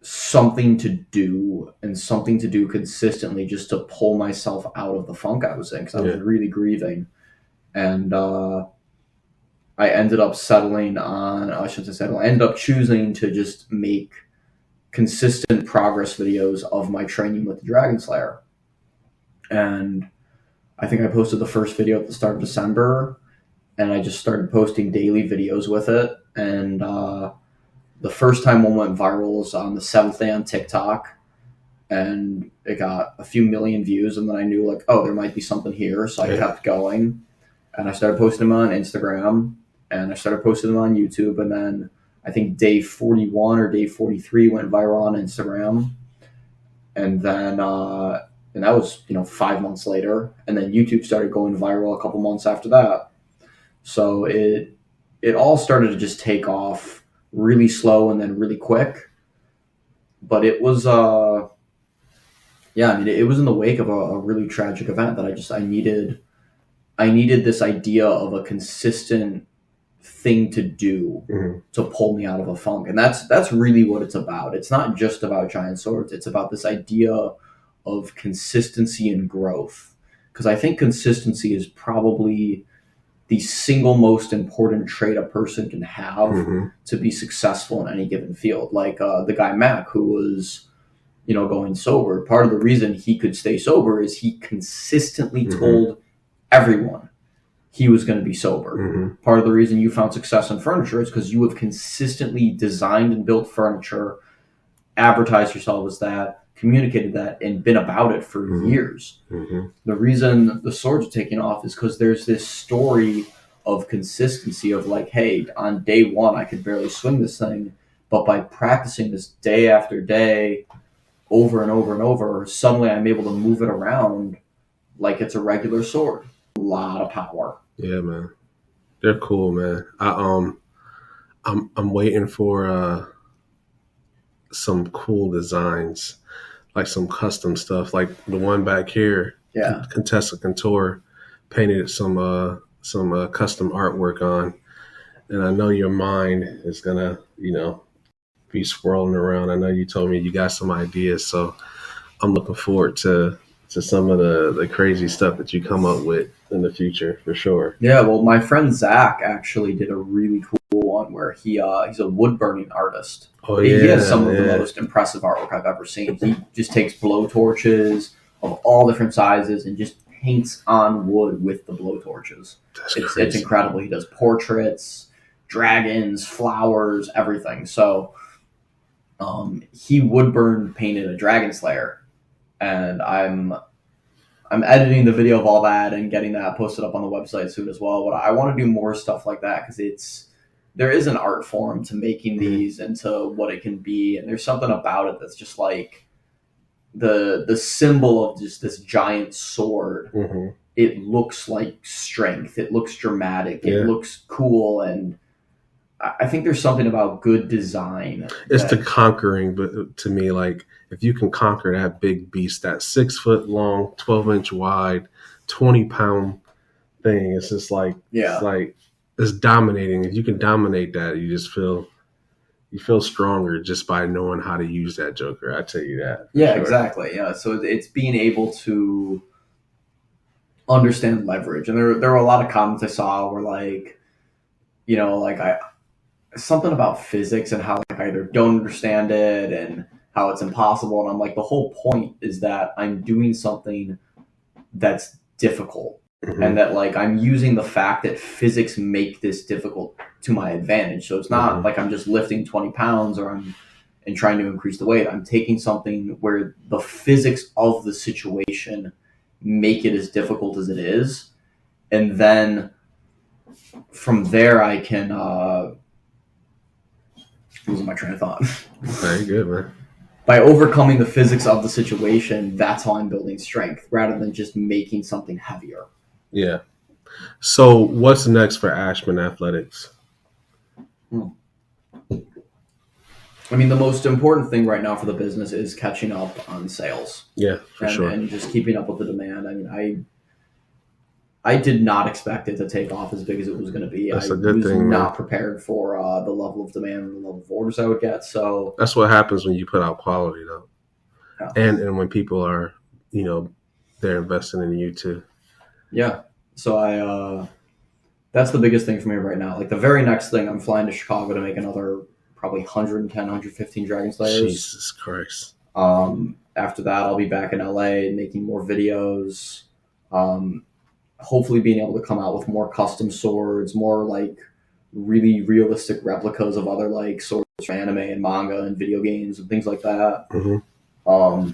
something to do and something to do consistently just to pull myself out of the funk I was in because I was Yeah. really grieving, and I ended up settling on. I shouldn't say settle. I ended up choosing to just make consistent progress videos of my training with the Dragon Slayer, and I think I posted the first video at the start of December, and I just started posting daily videos with it. And the first time one went viral was on the 7th day on TikTok, and it got a few million views. And then I knew, like, oh, there might be something here. So I Yeah. kept going, and I started posting them on Instagram, and I started posting them on YouTube. And then I think day 41 or day 43 went viral on Instagram. And then and that was 5 months later, and then YouTube started going viral a couple months after that. So it all started to just take off really slow and then really quick. But it was yeah, I mean, it was in the wake of a really tragic event that I needed this idea of a consistent thing to do Mm-hmm. to pull me out of a funk, and that's really what it's about. It's not just about giant swords. It's about this idea of consistency and growth, because I think consistency is probably the single most important trait a person can have Mm-hmm. to be successful in any given field. Like the guy Mac, who was going sober. Part of the reason he could stay sober is he consistently Mhm. told everyone he was going to be sober. Mm-hmm. Part of the reason you found success in furniture is because you have consistently designed and built furniture, advertised yourself as that, communicated that, and been about it for Mhm. years. Mm-hmm. The reason the swords are taking off is because there's this story of consistency of like, hey, on day one I could barely swing this thing, but by practicing this day after day, over and over and over, suddenly I'm able to move it around like it's a regular sword. lot of power. Yeah, man. They're cool, man. I'm waiting for some cool designs, like some custom stuff, like the one back here. Yeah. Contessa Contour painted some custom artwork on, and I know your mind is gonna, be swirling around. I know you told me you got some ideas, so I'm looking forward to some of the crazy stuff that you come up with in the future for sure. Yeah, well, my friend Zach actually did a really cool one where he's a wood burning artist. Oh He yeah, has some of the yeah. most impressive artwork I've ever seen. He just takes blow torches of all different sizes and just paints on wood with the blow torches. That's It's crazy. incredible. He does portraits, dragons, flowers, everything. So he wood burn painted a dragon slayer, and I'm editing the video of all that and getting that posted up on the website soon as well. But I want to do more stuff like that because there is an art form to making these and to what it can be, and there's something about it that's just like the symbol of just this giant sword. Hmm. It looks like strength. It looks dramatic. Yeah. It looks cool, and I think there's something about good design. It's the conquering, but to me, like if you can conquer that big beast, that 6 foot long, 12-inch wide, 20-pound thing, it's just like it's dominating. If you can dominate that, you feel stronger just by knowing how to use that Joker. I tell you that. Yeah, Sure. exactly. Yeah, so it's being able to understand leverage, and there were a lot of comments I saw where like, something about physics and how like I either don't understand it and how it's impossible, and I'm like, the whole point is that I'm doing something that's difficult, Mhm. and that like I'm using the fact that physics make this difficult to my advantage. So it's not Mhm. like I'm just lifting 20 pounds and trying to increase the weight. I'm taking something where the physics of the situation make it as difficult as it is, and then from there I can losing my train of thought. Very good, man. By overcoming the physics of the situation, that's how I'm building strength rather than just making something heavier. Yeah. So what's next for Ashman Athletics? I mean, the most important thing right now for the business is catching up on sales. Yeah, for sure. And just keeping up with the demand. I mean, I did not expect it to take off as big as it was going to be. That's I a good was thing, not man. prepared for the level of demand and the level of orders I would get. So That's what happens when you put out quality, though, Yeah. and when people are, they're investing in you too. yeah, so that's the biggest thing for me right now. Like the very next thing, I'm flying to Chicago to make another probably 110, 115 Dragon Slayers. Jesus Christ. After that, I'll be back in LA making more videos. Hopefully being able to come out with more custom swords, more like really realistic replicas of other like swords from anime and manga and video games and things like that. Hmm.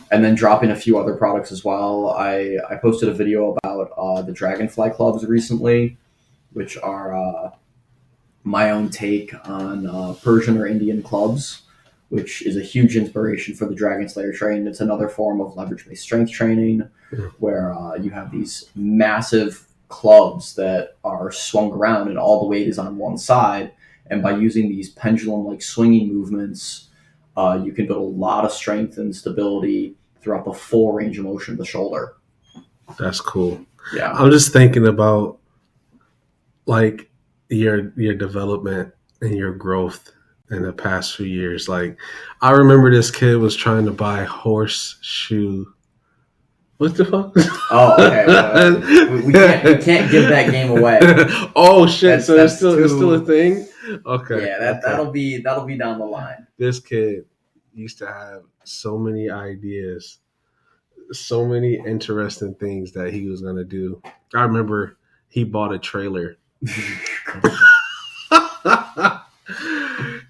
And then dropping a few other products as well. I posted a video about the Dragonfly clubs recently, which are my own take on Persian or Indian clubs, which is a huge inspiration for the Dragon Slayer training. It's another form of leverage-based strength training where you have these massive clubs that are swung around and all the weight is on one side. And by using these pendulum-like swinging movements, you can build a lot of strength and stability throughout the full range of motion of the shoulder. That's cool. Yeah. I'm just thinking about like your development and your growth in the past few years. Like I remember this kid was trying to buy horseshoe. What the fuck? Oh, okay. We can't give that game away. Oh shit! So That's it's still a too- thing. Okay. Yeah, okay. that'll be down the line. This kid used to have so many ideas, so many interesting things that he was gonna do. I remember he bought a trailer.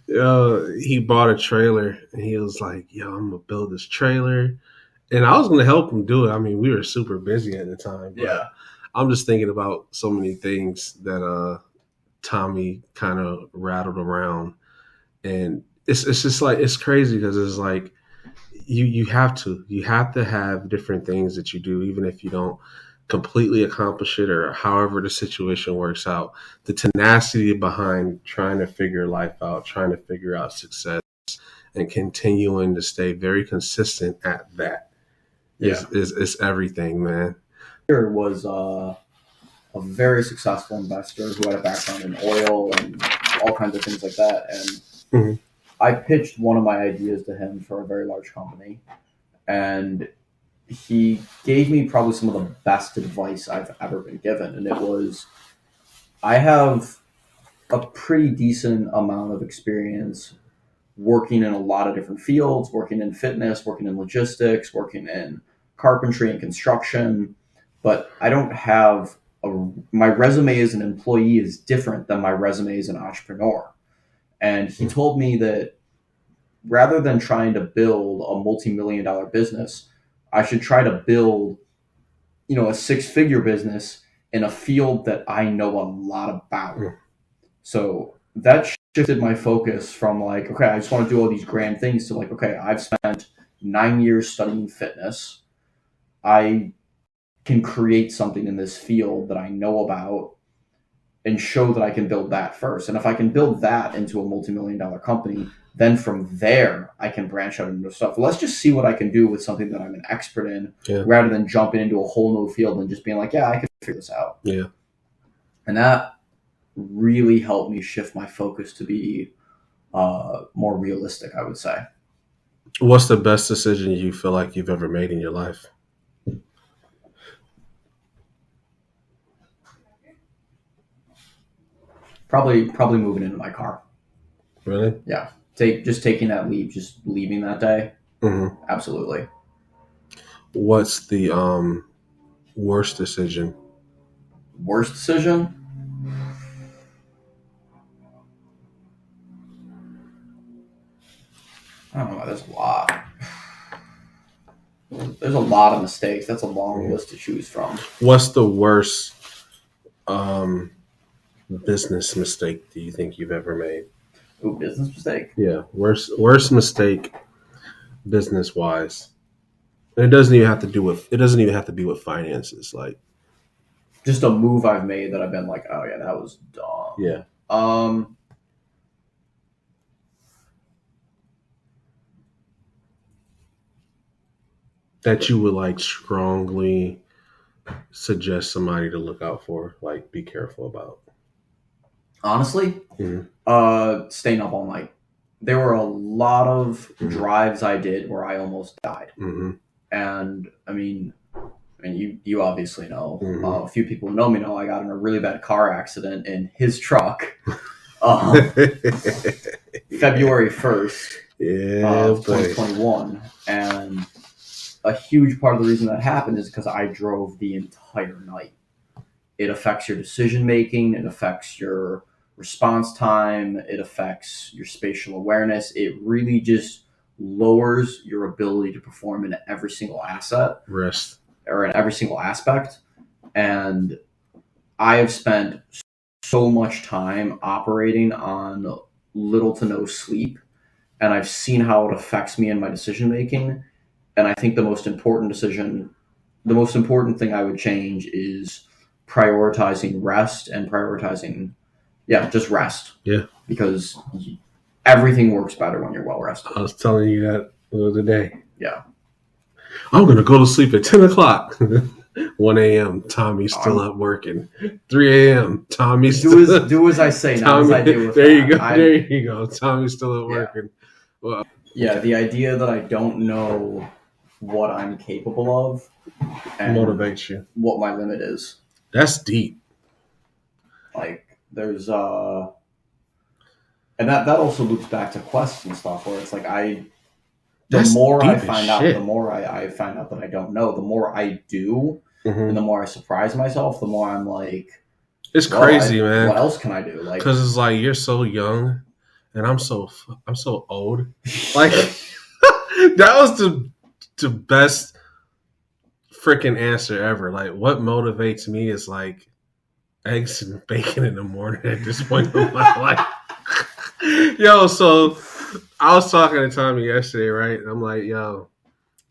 He bought a trailer and he was like, "Yo, I'm gonna build this trailer," and I was gonna help him do it. I mean, we were super busy at the time. But Yeah. I'm just thinking about so many things that Tommy kind of rattled around, and it's just like it's crazy because it's like you have to have different things that you do, even if you don't completely accomplish it or however the situation works out, the tenacity behind trying to figure life out, trying to figure out success, and continuing to stay very consistent at that is everything, man. Here was a very successful investor who had a background in oil and all kinds of things like that. And Mhm. I pitched one of my ideas to him for a very large company. And he gave me probably some of the best advice I've ever been given. And it was, I have a pretty decent amount of experience working in a lot of different fields, working in fitness, working in logistics, working in carpentry and construction, but I don't have my resume as an employee is different than my resume as an entrepreneur. And he told me that rather than trying to build a multi-million dollar business, I should try to build, a six-figure business in a field that I know a lot about. Mm. So that shifted my focus from like, okay, I just want to do all these grand things to like, okay, I've spent 9 years studying fitness. I can create something in this field that I know about and show that I can build that first. And if I can build that into a multi-million dollar company, then from there I can branch out into stuff. Let's just see what I can do with something that I'm an expert in, rather than jumping into a whole new field and just being like, yeah, I can figure this out. Yeah. And that really helped me shift my focus to be more realistic, I would say. What's the best decision you feel like you've ever made in your life? Probably moving into my car. Really? Yeah. Just taking that leap, just leaving that day. Mm-hmm. Absolutely. What's the worst decision? Worst decision? I don't know. There's a lot. There's a lot of mistakes. That's a long list to choose from. What's the worst business mistake do you think you've ever made? Ooh, business mistake? Yeah, worst mistake business wise. And it doesn't even have to be with finances. Like, just a move I've made that I've been like, oh yeah, that was dumb. Yeah. That you would like strongly suggest somebody to look out for, like be careful about. Honestly, staying up all night. There were a lot of drives I did where I almost died. Mm-hmm. And I mean, you obviously know. A few people who know me know I got in a really bad car accident in his truck, February 1st, of 2021, and a huge part of the reason that happened is because I drove the entire night. It affects your decision making. It affects your response time. It affects your spatial awareness. It really just lowers your ability to perform in every single asset. Rest. Or in every single aspect. And I have spent so much time operating on little to no sleep. And I've seen how it affects me in my decision making. And I think the most important thing I would change is prioritizing rest and prioritizing, just rest. Yeah. Because everything works better when you're well rested. I was telling you that the other day. Yeah. I'm going to go to sleep at 10 o'clock. 1 a.m. Tommy's still up working. 3 a.m. Tommy's still... Do as I say, not as I do with There you go. Tommy's still up working. Well, yeah, the idea that I don't know what I'm capable of and motivates you. What my limit is. That's deep. Like, there's and that also loops back to quests and stuff where it's like the more I find out that I don't know, the more I do, and the more I surprise myself, the more I'm like, it's crazy, man. What else can I do? Like, because it's like you're so young, and I'm so old. Like that was the best freaking answer ever. Like, what motivates me is like eggs and bacon in the morning at this point in my life. Yo, so I was talking to Tommy yesterday, right? And I'm like, yo,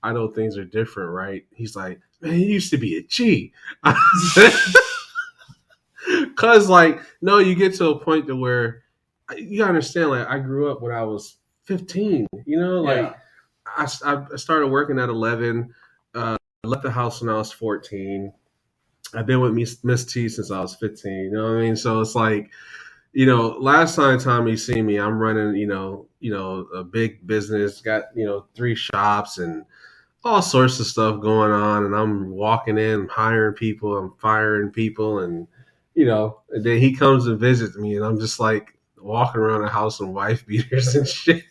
I know things are different, right? He's like, man, he used to be a G. Cause like, no, you get to a point to where you gotta understand. Like, I grew up when I was 15. You know, like Yeah. I started working at 11. I left the house when I was 14. I've been with Miss T since I was 15. You know what I mean? So it's like, last time Tommy seen me, I'm running, a big business, got, 3 shops and all sorts of stuff going on, and I'm walking in, I'm hiring people, I'm firing people, and then he comes and visits me, and I'm just like walking around the house in wife beaters and shit,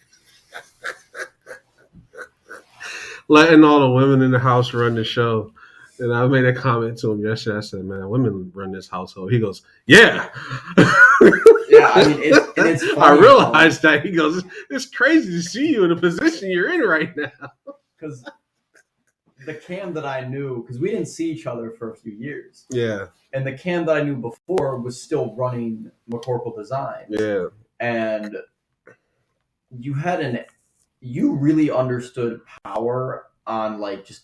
letting all the women in the house run the show. And I made a comment to him yesterday. I said, "Man, women run this household." He goes, "Yeah." Yeah, I mean, it's I funny. realized that. He goes, "It's crazy to see you in the position you're in right now." Because the Cam that I knew, because we didn't see each other for a few years, Yeah, and the Cam that I knew before was still running McCorkle Design, yeah, and you really understood power on like just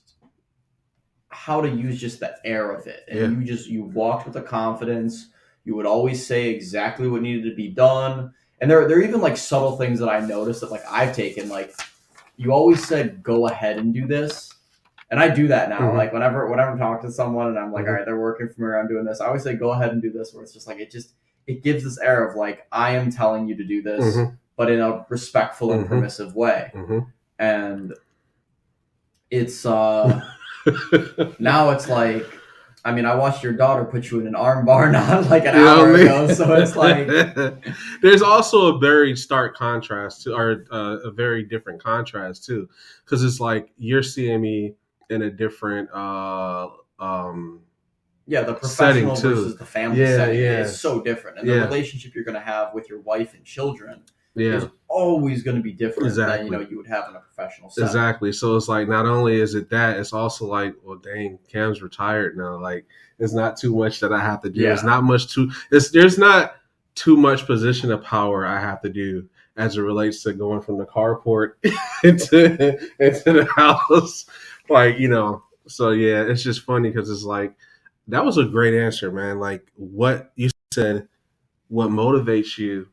how to use just the air of it, and you walked with the confidence. You would always say exactly what needed to be done, and there are even like subtle things that I noticed that like I've taken. Like you always said, "Go ahead and do this," and I do that now. Mhm. Like whenever I'm talking to someone and I'm like, Mhm. "All right, they're working for me. I'm doing this." I always say, "Go ahead and do this," where it's just like it gives this air of like I am telling you to do this, Mhm. but in a respectful and Mhm. permissive way, Mhm. and it's now it's like, I mean, I watched your daughter put you in an arm bar not like an hour ago, so it's like there's also a very stark contrast to, or a very different contrast too, because it's like you're seeing me in a different yeah, the setting professional too. versus the family Yeah, setting yeah, is so different, and the yeah, relationship you're going to have with your wife and children yeah. is always going to be different than Exactly. you would have in a professional setting. Exactly. So it's like not only is it that, it's also like, well, dang, Cam's retired now. Like, it's not too much that I have to do. Yeah. It's not much too. There's not too much position of power I have to do as it relates to going from the carport into the house. Like, So yeah, it's just funny because it's like that was a great answer, man. Like what you said, what motivates you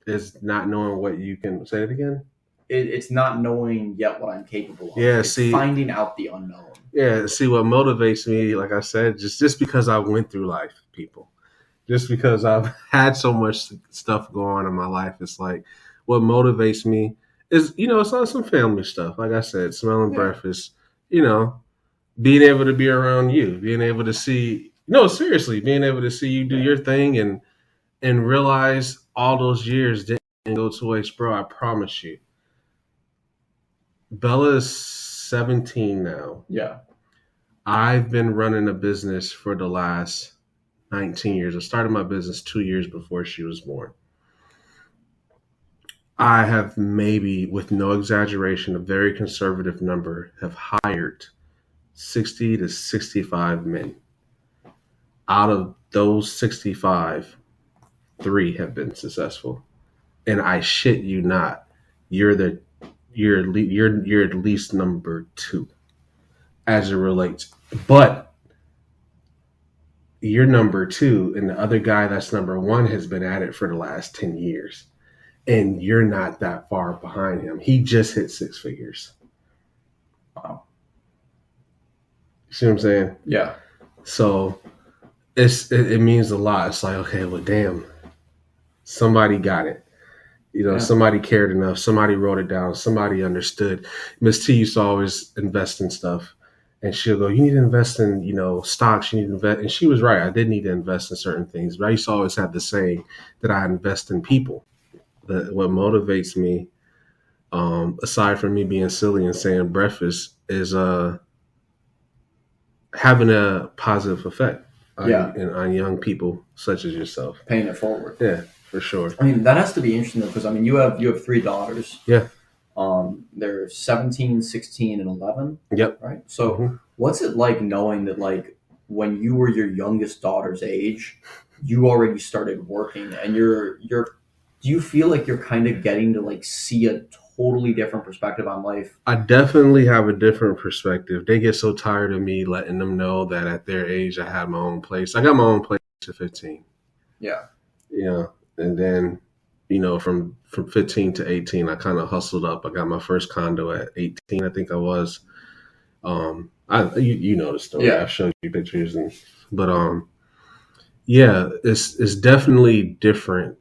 is not knowing what you can. Say it again. It's not knowing yet what I'm capable of. Yeah, it's finding out the unknown. Yeah, see what motivates me, like I said, just because I went through life, people. Just because I've had so much stuff going on in my life, it's like what motivates me is, it's not some family stuff. Like I said, smelling breakfast, being able to be around you, being able to see, no, seriously, being able to see you do your thing and realize all those years didn't go to waste, bro. I promise you. Bella is 17 now. Yeah. I've been running a business for the last 19 years. I started my business 2 years before she was born. I have maybe, with no exaggeration, a very conservative number, have hired 60 to 65 men. Out of those 65, 3 have been successful. And I shit you not, you're at least number 2 as it relates. But you're number 2, and the other guy that's number 1 has been at it for the last 10 years. And you're not that far behind him. He just hit 6 figures. Wow. You see what I'm saying? Yeah. So it means a lot. It's like, okay, well, damn, somebody got it. Somebody cared enough. Somebody wrote it down. Somebody understood. Miss T used to always invest in stuff. And she'll go, you need to invest in, stocks. You need to invest. And she was right. I did need to invest in certain things. But I used to always have the saying that I invest in people. What motivates me, aside from me being silly and saying breakfast, is having a positive effect on young people such as yourself. Paying it forward. Yeah, for sure. I mean, that has to be interesting, though, because, I mean, you have 3 daughters. Yeah. They're 17, 16, and 11. Yep. Right? So what's it like knowing that, like, when you were your youngest daughter's age, you already started working, and do you feel like you're kind of getting to, like, see a totally different perspective on life. I definitely have a different perspective. They get so tired of me letting them know that at their age I had my own place. I got my own place at 15. Yeah. Yeah. And then, from 15 to 18, I kind of hustled up. I got my first condo at 18, I think I was. You know the story. Yeah. I've showed you pictures, but yeah, it's definitely different.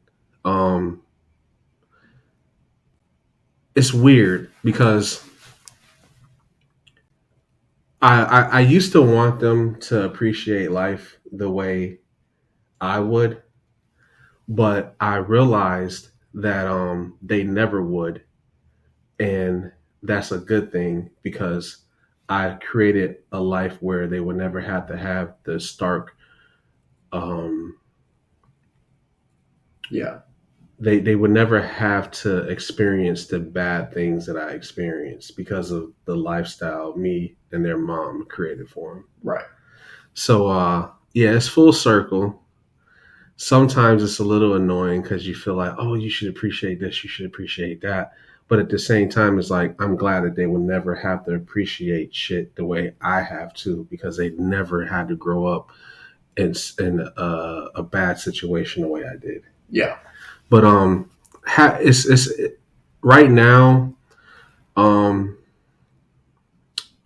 It's weird because I used to want them to appreciate life the way I would, but I realized that they never would, and that's a good thing because I created a life where they would never have to have the stark. Um, Yeah. they would never have to experience the bad things that I experienced because of the lifestyle me and their mom created for them. Right. So yeah, it's full circle. Sometimes it's a little annoying because you feel like, oh, you should appreciate this, you should appreciate that. But at the same time, it's like, I'm glad that they will never have to appreciate shit the way I have to because they never had to grow up in a bad situation the way I did. Yeah. But it's right now.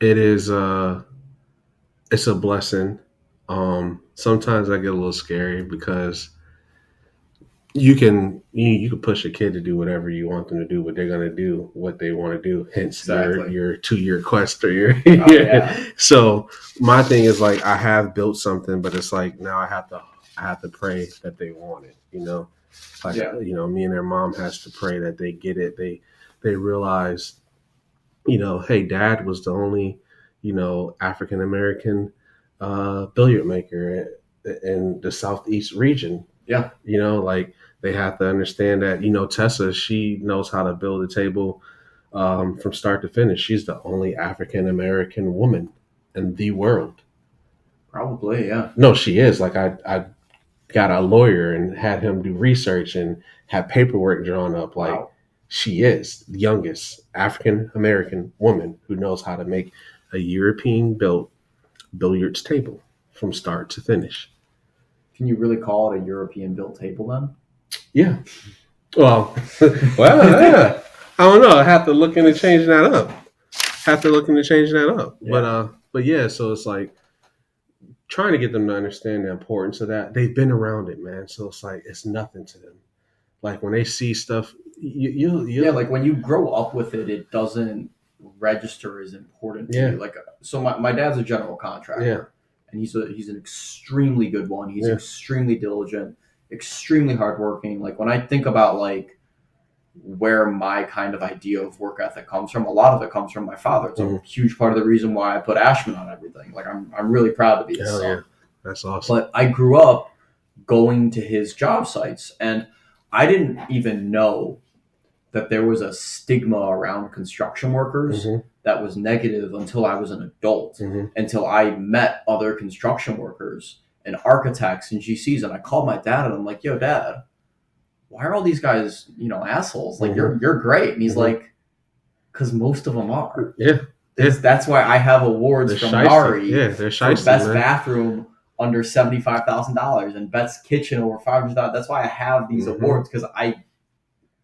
It is it's a blessing. Sometimes I get a little scary because you can push a kid to do whatever you want them to do, but they're gonna do what they want to do. Hence Exactly. your 2-year quest or your Oh, yeah. So my thing is like I have built something, but it's like now I have to pray that they want it. Like Yeah. me and their mom has to pray that they get it. They realize, hey, dad was the only, African American billiard maker in the Southeast region. Yeah. Like they have to understand that, Tessa, she knows how to build a table from start to finish. She's the only African American woman in the world. Probably. Yeah. No, she is. Like I got a lawyer and had him do research and have paperwork drawn up. Like Wow. she is the youngest African American woman who knows how to make a European built billiards table from start to finish. Can you really call it a European built table then? Yeah. Well, yeah. I don't know. I have to look into changing that up. Yeah. But yeah. So it's like trying to get them to understand the importance of that. They've been around it, man. So it's like it's nothing to them. Like when they see stuff, Yeah. Like when you grow up with it, it doesn't register as important to Yeah. you. Like, so my dad's a general contractor. Yeah. And he's an extremely good one. He's Yeah. extremely diligent, extremely hardworking. Like when I think about like where my kind of idea of work ethic comes from, a lot of it comes from my father. It's a huge part of the reason why I put Ashman on everything. Like I'm really proud to be his Hell son. yeah. That's awesome. But I grew up going to his job sites, and I didn't even know that there was a stigma around construction workers Mhm. that was negative until I was an adult, Mhm. until I met other construction workers and architects and GCs. And I called my dad and I'm like, yo, Dad, why are all these guys, assholes? Like, you're great. And he's Mhm. like, because most of them are. Yeah. That's why I have awards They're from shiesty. Nari Yeah, they're for shiesty, best man. bathroom under $75,000 and best kitchen over $500,000. That's why I have these Mhm. awards, because I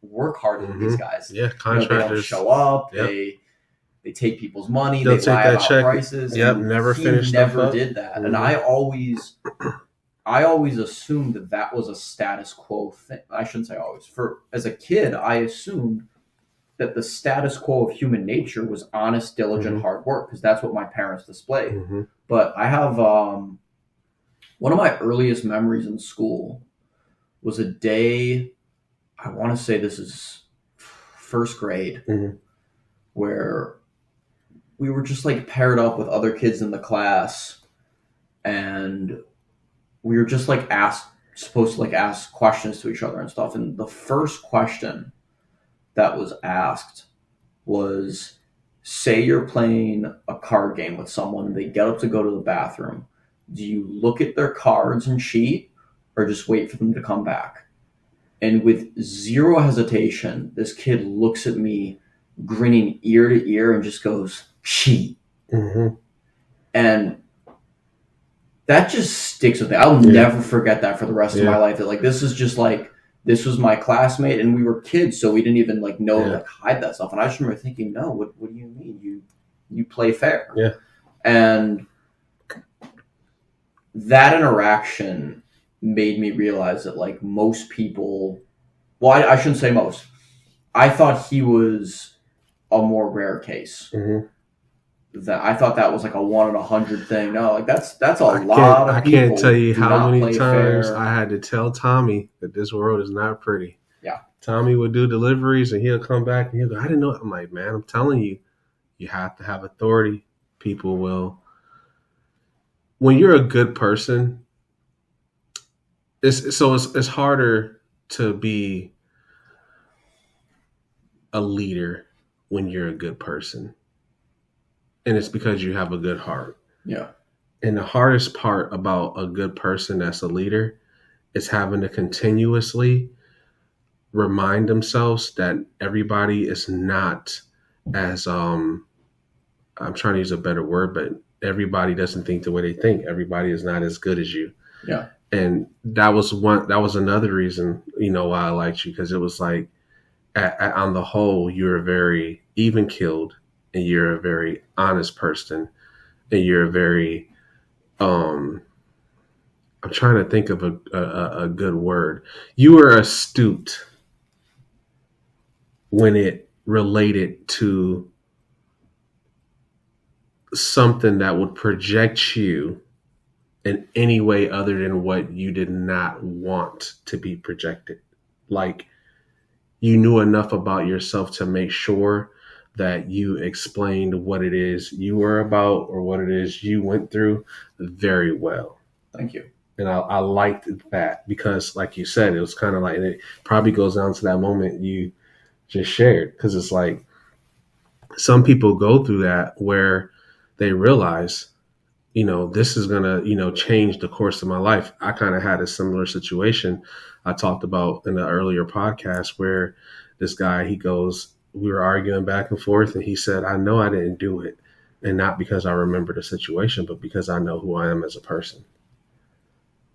work harder than these guys. Yeah, They don't contractors. show up. Yep. They take people's money. They'll They take lie that about check. prices. Yep, and never he finish stuff never up. did that, and Mhm. I always assumed that was a status quo thing. I shouldn't say always. For as a kid, I assumed that the status quo of human nature was honest, diligent, Mhm. hard work, because that's what my parents displayed. Mhm. But I have one of my earliest memories in school was a day. I want to say this is first grade, Mhm. where we were just like paired up with other kids in the class, and we were just like supposed to like ask questions to each other and stuff. And the first question that was asked was, say you're playing a card game with someone and they get up to go to the bathroom. Do you look at their cards and cheat, or just wait for them to come back? And with zero hesitation, this kid looks at me grinning ear to ear and just goes, "She," Mm-hmm. and that just sticks with me. I'll never forget that for the rest of my life. That like this is just like this was my classmate, and we were kids, so we didn't even like know to like hide that stuff. And I just remember thinking, "No, what do you mean? You play fair?" Yeah. And that interaction made me realize that like most people, well, I shouldn't say most. I thought he was a more rare case. Mm-hmm. That I thought that was like a 1 in 100 thing. No, like that's a lot of people. I can't tell you how many times fair. I had to tell Tommy that this world is not pretty. Yeah. Tommy would do deliveries and he'll come back and he'll go, I didn't know. I'm like, man, I'm telling you, you have to have authority. People will. When you're a good person, it's harder to be a leader when you're a good person. And it's because you have a good heart. Yeah. And the hardest part about a good person that's a leader is having to continuously remind themselves that everybody is not as I'm trying to use a better word, but everybody doesn't think the way they think. Everybody is not as good as you. Yeah. And that was another reason, why I liked you, because it was like on the whole, you're very even keeled and you're a very honest person and you're a very I'm trying to think of a good word. You were astute when it related to something that would project you in any way other than what you did not want to be projected. Like you knew enough about yourself to make sure that you explained what it is you were about or what it is you went through very well. Thank you. And I liked that because, like you said, it was kind of like, and it probably goes down to that moment you just shared, because it's like some people go through that where they realize, this is going to, change the course of my life. I kind of had a similar situation I talked about in the earlier podcast where this guy, we were arguing back and forth and he said, I know I didn't do it. And not because I remember the situation, but because I know who I am as a person.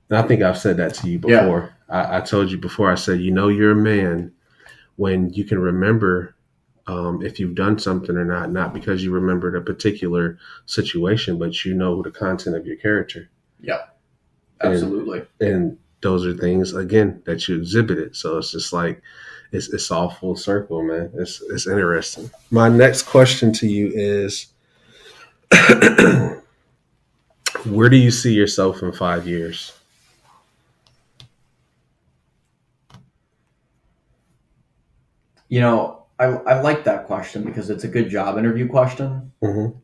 And I think I've said that to you before. Yeah. I told you before, I said, you're a man when you can remember if you've done something or not because you remembered a particular situation, but you know the content of your character. Yeah, absolutely. And those are things, again, that you exhibited. So it's just like, it's all full circle, man. It's interesting. My next question to you is, where do you see yourself in 5 years? I like that question because it's a good job interview question. Mm-hmm.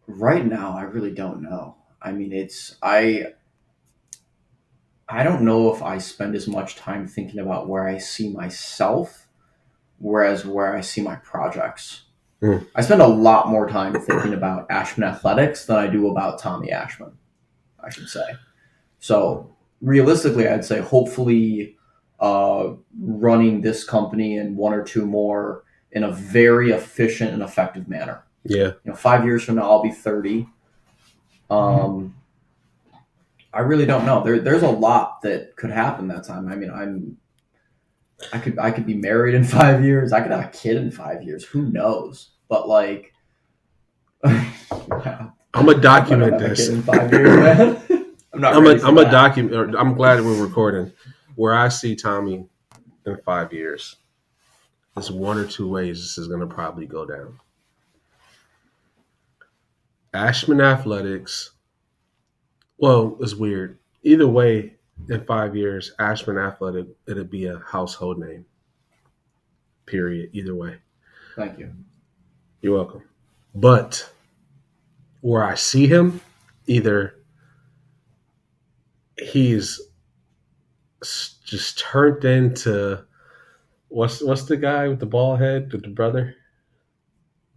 Right now, I really don't know. I mean, I don't know if I spend as much time thinking about where I see myself, whereas where I see my projects. Mm. I spend a lot more time thinking about Ashman Athletics than I do about Tommy Ashman, I should say. So realistically, I'd say hopefully running this company and one or two more in a very efficient and effective manner. Yeah. 5 years from now, I'll be 30. I really don't know. There's a lot that could happen that time. I mean, I could be married in 5 years. I could have a kid in 5 years. Who knows? But like, I'm gonna document this in 5 years, man. I'm glad we're recording. Where I see Tommy in 5 years, there's one or two ways this is gonna probably go down. Ashman Athletics. Well, it's weird. Either way, in 5 years, Ashman Athletic, it'll be a household name. Period. Either way. Thank you. You're welcome. But where I see him, either he's just turned into what's the guy with the bald head, the brother?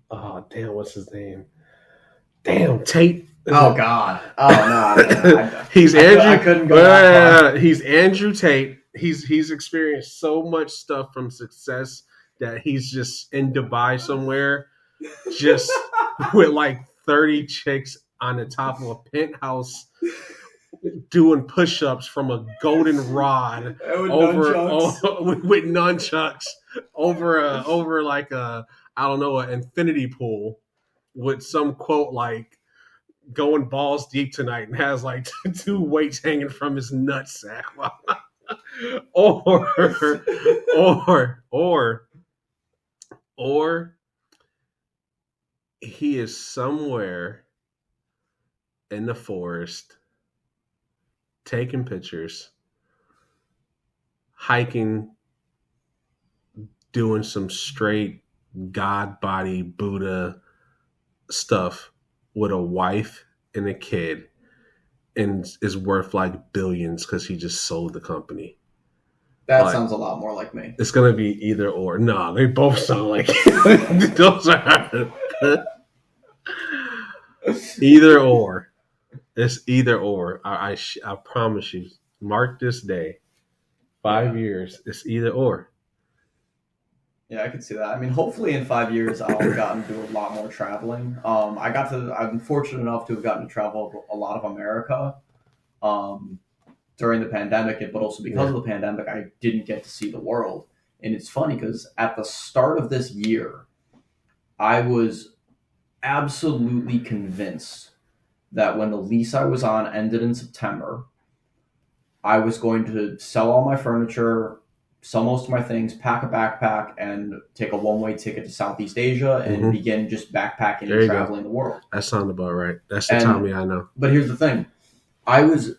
Oh, damn, what's his name? Damn, Tate. God. Oh no. He's Andrew. I couldn't go that far. He's Andrew Tate. He's experienced so much stuff from success that he's just in Dubai somewhere, just with like 30 chicks on the top of a penthouse doing push-ups from a golden rod with nunchucks over like a, I don't know, an infinity pool with some quote like going balls deep tonight and has like two weights hanging from his nutsack. or he is somewhere in the forest taking pictures, hiking, doing some straight God body Buddha stuff with a wife and a kid, and is worth like billions because he just sold the company. That sounds a lot more like me. It's gonna be either or. No, they both sound like those are either or. It's either or. I promise you. Mark this day. 5 years. It's either or. Yeah, I could see that. I mean, hopefully in 5 years I'll have gotten to do a lot more traveling. I'm fortunate enough to have gotten to travel a lot of America during the pandemic, but also because of the pandemic, I didn't get to see the world. And it's funny because at the start of this year, I was absolutely convinced that when the lease I was on ended in September, I was going to sell all my furniture, sell most of my things, pack a backpack, and take a one-way ticket to Southeast Asia and begin just backpacking and traveling the world. That sounds about right. That's the Tommy I know. But here's the thing. I was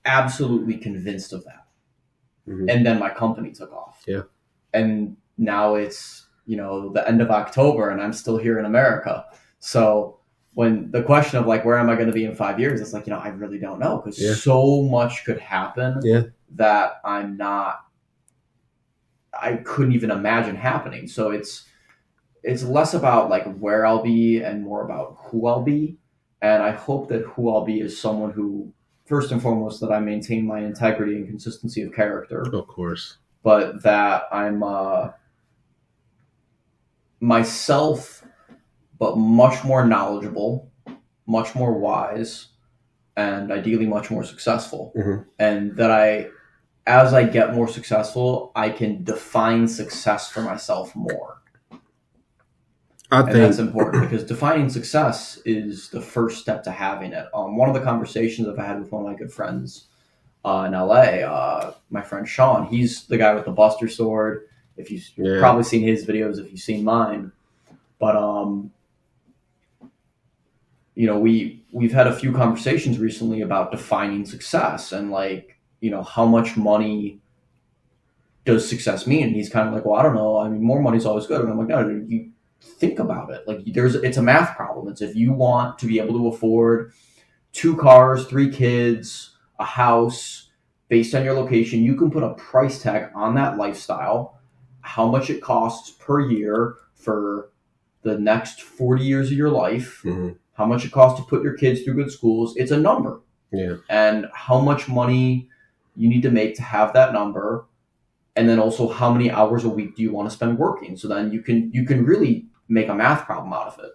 absolutely convinced of that. And then my company took off. Yeah. And now it's, the end of October and I'm still here in America. So when the question of like, where am I going to be in 5 years? It's like, I really don't know because so much could happen that I couldn't even imagine happening. So it's less about like where I'll be and more about who I'll be. And I hope that who I'll be is someone who, first and foremost, that I maintain my integrity and consistency of character. Of course. But that I'm myself, but much more knowledgeable, much more wise, and ideally much more successful. And that as I get more successful, I can define success for myself more. And that's important because defining success is the first step to having it. One of the conversations I've had with one of my good friends in LA, my friend Sean, he's the guy with the Buster sword. If you've probably seen his videos, if you've seen mine, but we've had a few conversations recently about defining success and like, how much money does success mean? And he's kind of like, well, I don't know. I mean, more money's always good. And I'm like, no, you think about it. Like it's a math problem. It's if you want to be able to afford 2 cars, 3 kids, a house based on your location, you can put a price tag on that lifestyle, how much it costs per year for the next 40 years of your life, how much it costs to put your kids through good schools. It's a number. Yeah. And how much money you need to make to have that number. And then also how many hours a week do you want to spend working? So then you can really make a math problem out of it.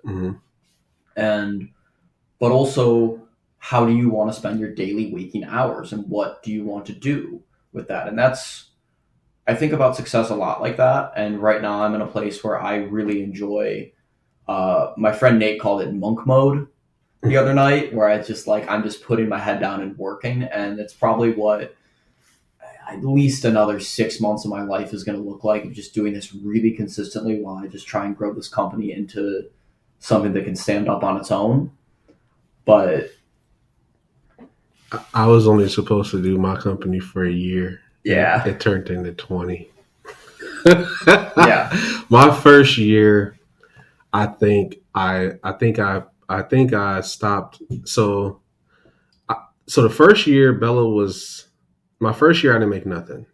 But also, how do you want to spend your daily waking hours and what do you want to do with that? And I think about success a lot like that. And right now I'm in a place where I really enjoy, my friend Nate called it monk mode the other night, where I'm just putting my head down and working. And it's probably what at least another 6 months of my life is going to look like, just doing this really consistently while I just try and grow this company into something that can stand up on its own. But I was only supposed to do my company for a year. Yeah. It turned into 20. Yeah. My first year, I think I stopped. So the first year, my first year I didn't make nothing.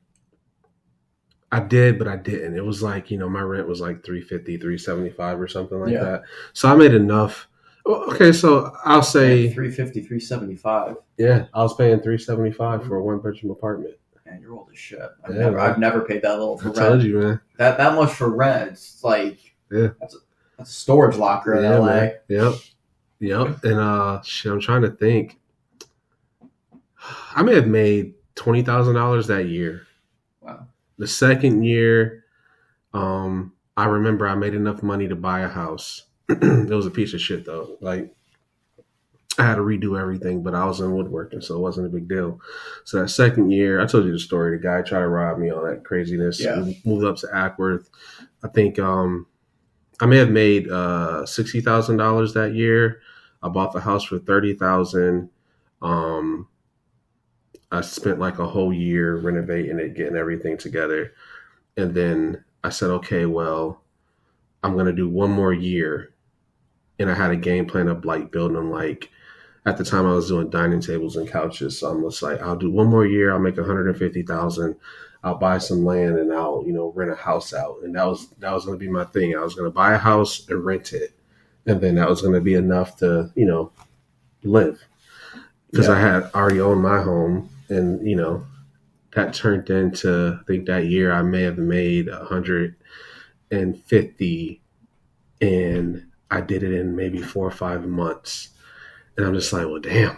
I did, but I didn't. It was like, my rent was like $350, $375 or something like that. So I made enough. Okay, so I'll say $350, $375. Yeah, I was paying $375 for a 1-bedroom apartment. Yeah, Man, you're old as shit. Yeah, man. I've never paid that little for I rent. told you, man. That much for rent. It's like Yeah. that's a storage locker in Yeah, LA. man. Yep. And shit, I'm trying to think. I may have made $20,000 that year. Wow. The second year, I remember I made enough money to buy a house. It was a piece of shit though. Like I had to redo everything, but I was in woodworking, so it wasn't a big deal. So that second year, I told you the story. The guy tried to rob me, all that craziness. Yeah. We moved up to Ackworth. I think I may have made $60,000 that year. I bought the house for $30,000. I spent like a whole year renovating it, getting everything together, and then I said, okay, well, I'm gonna do one more year, and I had a game plan of like building like. At the time, I was doing dining tables and couches, so I'm just like, I'll do one more year. I'll make 150,000. I'll buy some land and I'll rent a house out, and that was going to be my thing. I was going to buy a house and rent it, and then that was going to be enough to live because I had already owned my home, and that turned into, I think that year I may have made 150, and I did it in maybe 4 or 5 months. And I'm just like, well, damn,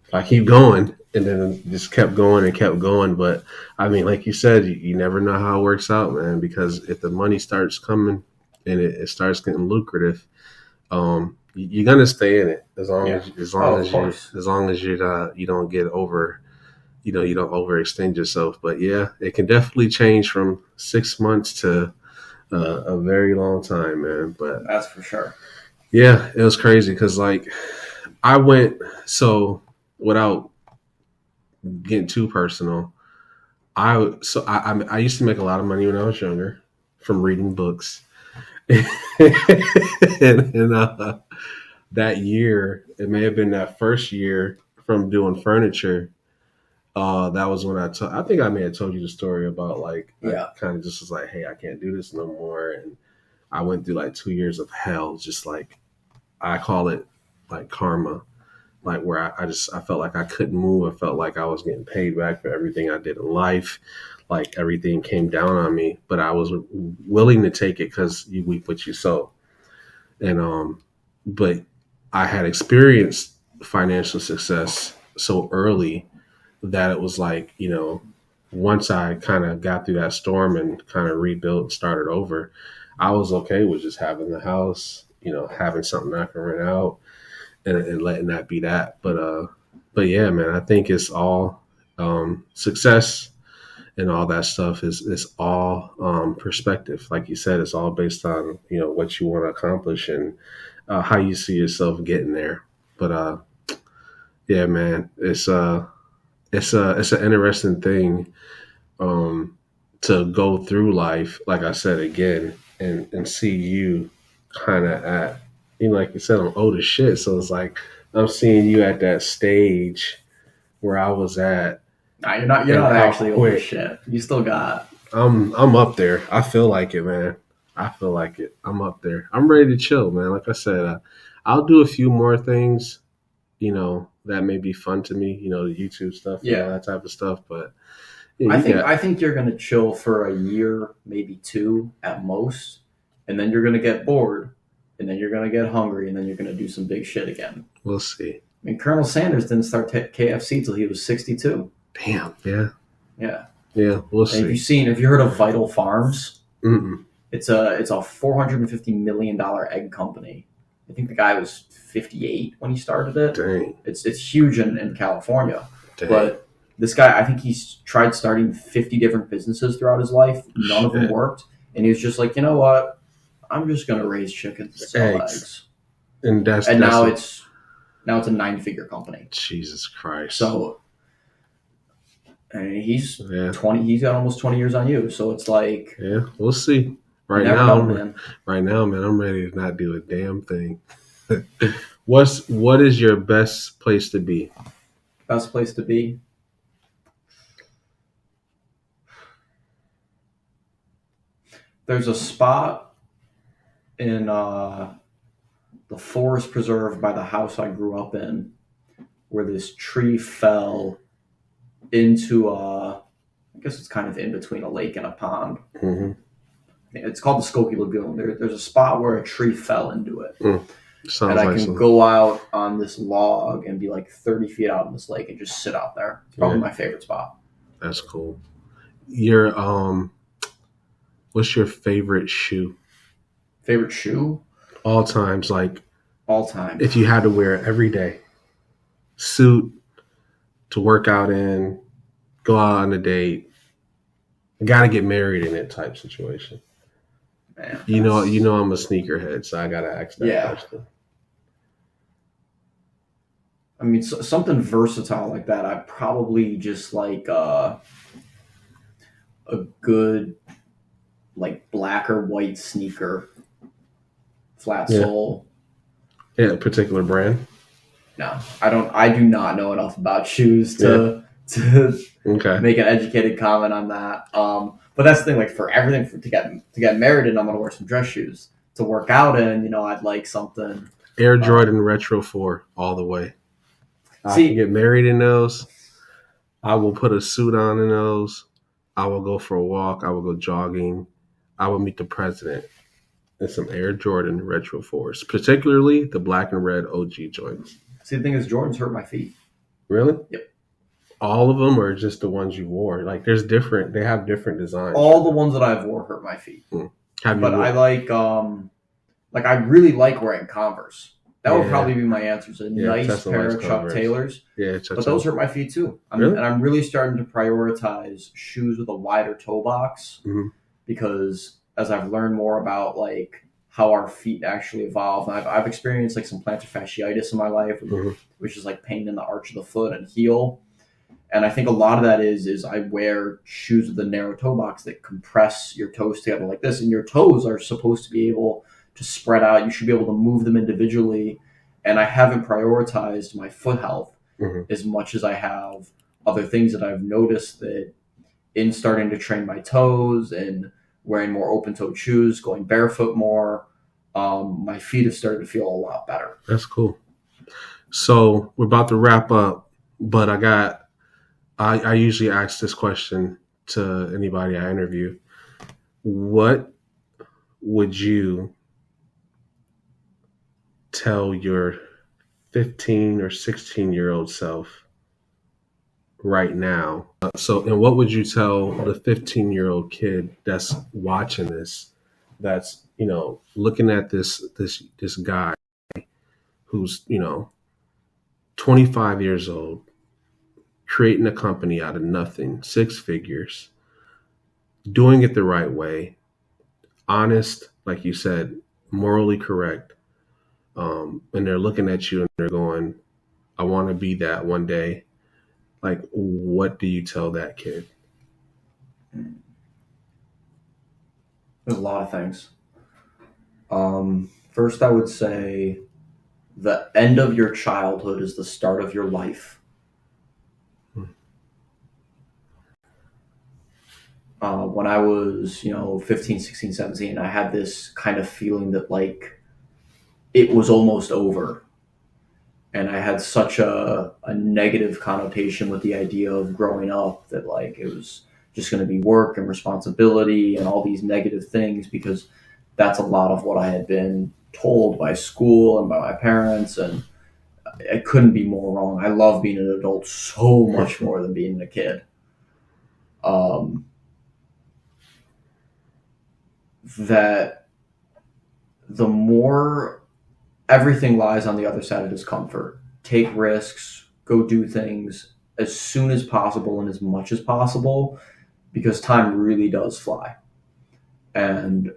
if I keep going, and then it just kept going and kept going. But I mean, like you said, you never know how it works out, man, because if the money starts coming and it starts getting lucrative, you're going to stay in it as long as you don't get over, you don't overextend yourself. But yeah, it can definitely change from 6 months to a very long time, man. But that's for sure. Yeah, it was crazy because like, I went, so without getting too personal, I used to make a lot of money when I was younger from reading books. and that year, it may have been that first year from doing furniture. That was when I think I may have told you the story about like, I kind of just was like, hey, I can't do this no more. And I went through like 2 years of hell, just like, I call it like karma, like where I felt like I couldn't move. I felt like I was getting paid back for everything I did in life. Like everything came down on me, but I was willing to take it because you reap what you sow. And but I had experienced financial success so early that it was like, once I kind of got through that storm and kind of rebuilt and started over, I was okay with just having the house, having something I can rent out and letting that be that. But yeah, man, I think it's all success and all that stuff is all perspective. Like you said, it's all based on, what you want to accomplish and how you see yourself getting there. But yeah, man, it's an interesting thing to go through life, like I said again, and see you kind of at, like you said, I'm old as shit. So it's like I'm seeing you at that stage where I was at. Nah, you're not actually old as shit. You still got. I'm up there. I feel like it, man. I feel like it. I'm up there. I'm ready to chill, man. Like I said, I'll do a few more things, that may be fun to me. The YouTube stuff, that type of stuff. But I think you're gonna chill for a year, maybe 2 at most, and then you're gonna get bored. And then you're going to get hungry, and then you're going to do some big shit again. We'll see. I mean, Colonel Sanders didn't start KFC till he was 62. Damn, yeah. Yeah. Yeah, we'll see. Have you heard of Vital Farms? Mm-mm. It's a $450 million egg company. I think the guy was 58 when he started it. Dang. It's huge in California. Dang. But this guy, I think he's tried starting 50 different businesses throughout his life. None of them worked. And he was just like, you know what? I'm just gonna raise chickens and sell eggs. And now it's a 9-figure company. Jesus Christ! So, and he's 20. He's got almost 20 years on you. So it's like, we'll see. Right now, man, I'm ready to not do a damn thing. What is your best place to be? Best place to be? There's a spot in the forest preserve by the house I grew up in, where this tree fell into I guess it's kind of in between a lake and a pond. Hmm. It's called the Skokie Lagoon. There's a spot where a tree fell into it. And Sounds I like can some. go out on this log and be like 30 feet out in this lake and just sit out there. It's probably Yeah, my favorite spot. that's cool. Your what's your favorite shoe? Favorite shoe? All times, like All time. if you had to wear it every day, suit to work out in, go out on a date, got to get married in it type situation. Man, You know, I'm a sneakerhead, so I gotta ask that yeah. question. I mean, something versatile like that. I probably just like a good like black or white sneaker, flat Yeah, sole. yeah, particular brand. No, I don't. I do not know enough about shoes Yeah, to okay. make an educated comment on that. But that's the thing. Like for everything to get married in, I'm gonna wear some dress shoes. To work out in, I'd like something. Air Uh, Jordan Retro 4 all the way. I can see, get married in those. I will put a suit on in those. I will go for a walk. I will go jogging. I will meet the president in some Air Jordan Retro 4s, particularly the black and red OG joints. the thing is, Jordans hurt my feet. Really? Yep. All of them, or just the ones you wore? Like, there's different. They have different designs for All the them. ones that I've wore hurt my feet. Have you? But I like I really like wearing Converse. That would Yeah, probably be my answer. Is a yeah. nice Tesla pair likes of Chuck Converse. Taylors. Yeah, But those hurt my feet too. Really? And I'm really starting to prioritize shoes with a wider toe box Hmm. because as I've learned more about like how our feet actually evolve, and I've experienced like some plantar fasciitis in my life, Hmm. which is like pain in the arch of the foot and heel. And I think a lot of that is I wear shoes with a narrow toe box that compress your toes together like this, and your toes are supposed to be able to spread out. You should be able to move them individually. And I haven't prioritized my foot health Hmm. as much as I have other things that I've noticed that in starting to train my toes and wearing more open-toed shoes, going barefoot more, my feet have started to feel a lot better. That's cool. So we're about to wrap up, but I usually ask this question to anybody I interview. What would you tell your 15 or 16-year-old self right now? And what would you tell the 15-year-old kid that's watching this, that's, looking at this guy who's, 25 years old, creating a company out of nothing, six figures, doing it the right way, honest, like you said, morally correct. And they're looking at you and they're going, I want to be that one day. Like, what do you tell that kid? There's a lot of things. First, I would say the end of your childhood is the start of your life. When I was, 15, 16, 17, I had this kind of feeling that like it was almost over. And I had such a negative connotation with the idea of growing up that like it was just going to be work and responsibility and all these negative things because that's a lot of what I had been told by school and by my parents. And I couldn't be more wrong. I love being an adult so much more than being a kid. Um, that the more everything lies on the other side of discomfort. Take risks, go do things as soon as possible and as much as possible because time really does fly. And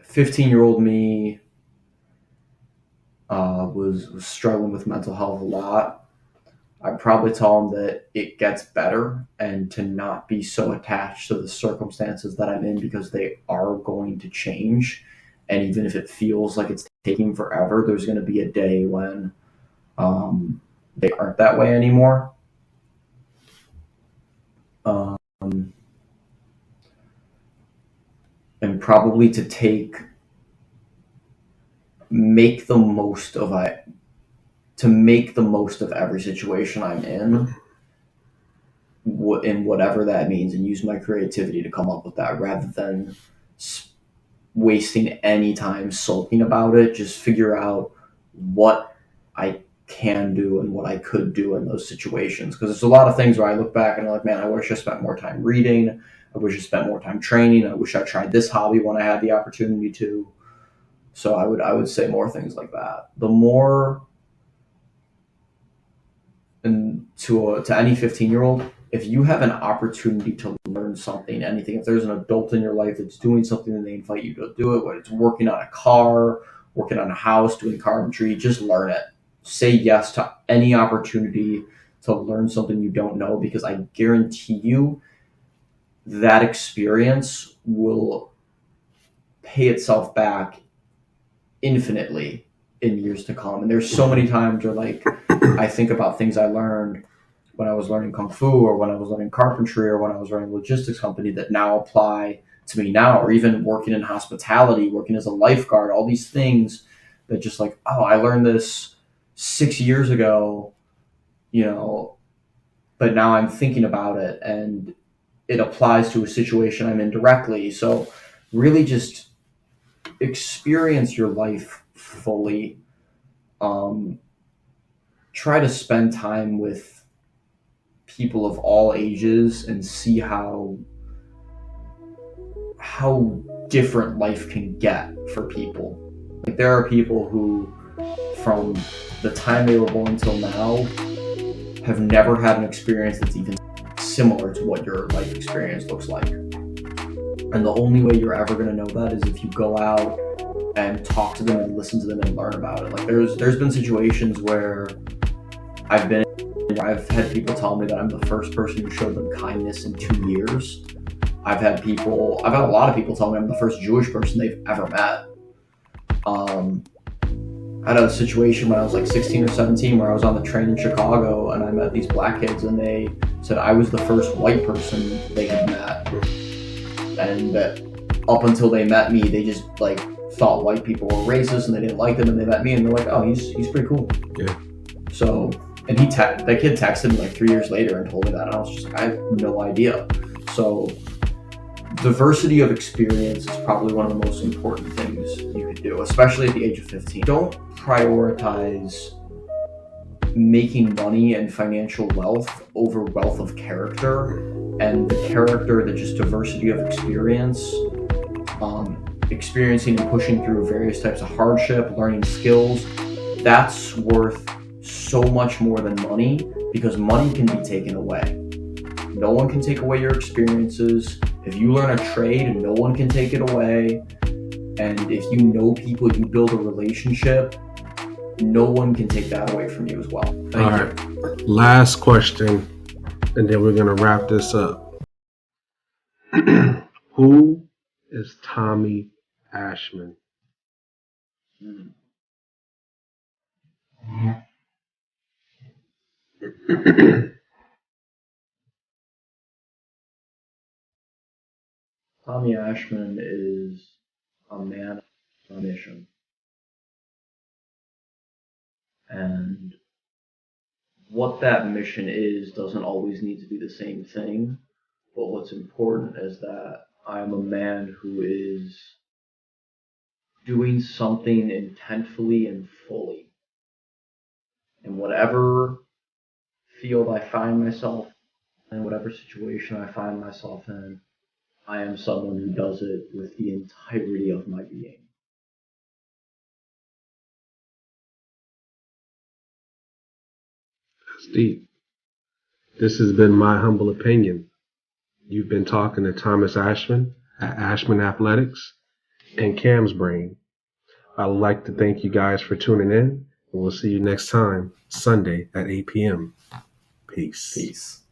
15-year-old me was struggling with mental health a lot. I'd probably tell him that it gets better and to not be so attached to the circumstances that I'm in because they are going to change. And even if it feels like it's taking forever, there's going to be a day when they aren't that way anymore. Um, and probably make the most of it, to make the most of every situation I'm in in whatever that means, and use my creativity to come up with that rather than wasting any time sulking about it. Just figure out what I can do and what I could do in those situations. Because there's a lot of things where I look back and I'm like, man, I wish I spent more time reading. I wish I spent more time training. I wish I tried this hobby when I had the opportunity to. So I would say more things like that. The more, and to any 15-year-old, if you have an opportunity to learn something, anything, if there's an adult in your life that's doing something and they invite you to do it, whether it's working on a car, working on a house, doing carpentry, just learn it. Say yes to any opportunity to learn something you don't know, because I guarantee you that experience will pay itself back infinitely in years to come. And there's so many times where, like, I think about things I learned when I was learning Kung Fu, or when I was learning carpentry, or when I was running a logistics company, that now apply to me now, or even working in hospitality, working as a lifeguard, all these things that just like, oh, I learned this 6 years ago, but now I'm thinking about it and it applies to a situation I'm in directly. So really just experience your life fully. Try to spend time with people of all ages and see how different life can get for people. Like, there are people who, from the time they were born until now, have never had an experience that's even similar to what your life experience looks like. And the only way you're ever going to know that is if you go out and talk to them and listen to them and learn about it. Like, there's been situations where I've had people tell me that I'm the first person who showed them kindness in 2 years. I've had a lot of people tell me I'm the first Jewish person they've ever met. I had a situation when I was like 16 or 17 where I was on the train in Chicago and I met these black kids, and they said I was the first white person they had met. And that up until they met me, they just like thought white people were racist and they didn't like them, and they met me and they're like, oh, he's pretty cool. Yeah. So, and that kid texted me like 3 years later and told me that, and I was just like, I have no idea. So diversity of experience is probably one of the most important things you could do, especially at the age of 15. Don't prioritize making money and financial wealth over wealth of character, and the character, that just diversity of experience, experiencing and pushing through various types of hardship, learning skills, that's worth so much more than money, because money can be taken away. No one can take away your experiences. If you learn a trade, no one can take it away. And if you know people, you build a relationship, no one can take that away from you as well. Thank you. Right. Last question, and then we're going to wrap this up. Who is Tommy Ashman? Tommy Ashman is a man on a mission. And what that mission is doesn't always need to be the same thing. But what's important is that I'm a man who is doing something intentfully and fully. In whatever field I find myself in, whatever situation I find myself in, I am someone who does it with the entirety of my being. That's deep. This has been my humble opinion. You've been talking to Thomas Ashman at Ashman Athletics and Cam's Brain. I'd like to thank you guys for tuning in, and we'll see you next time, Sunday at 8 p.m. Peace.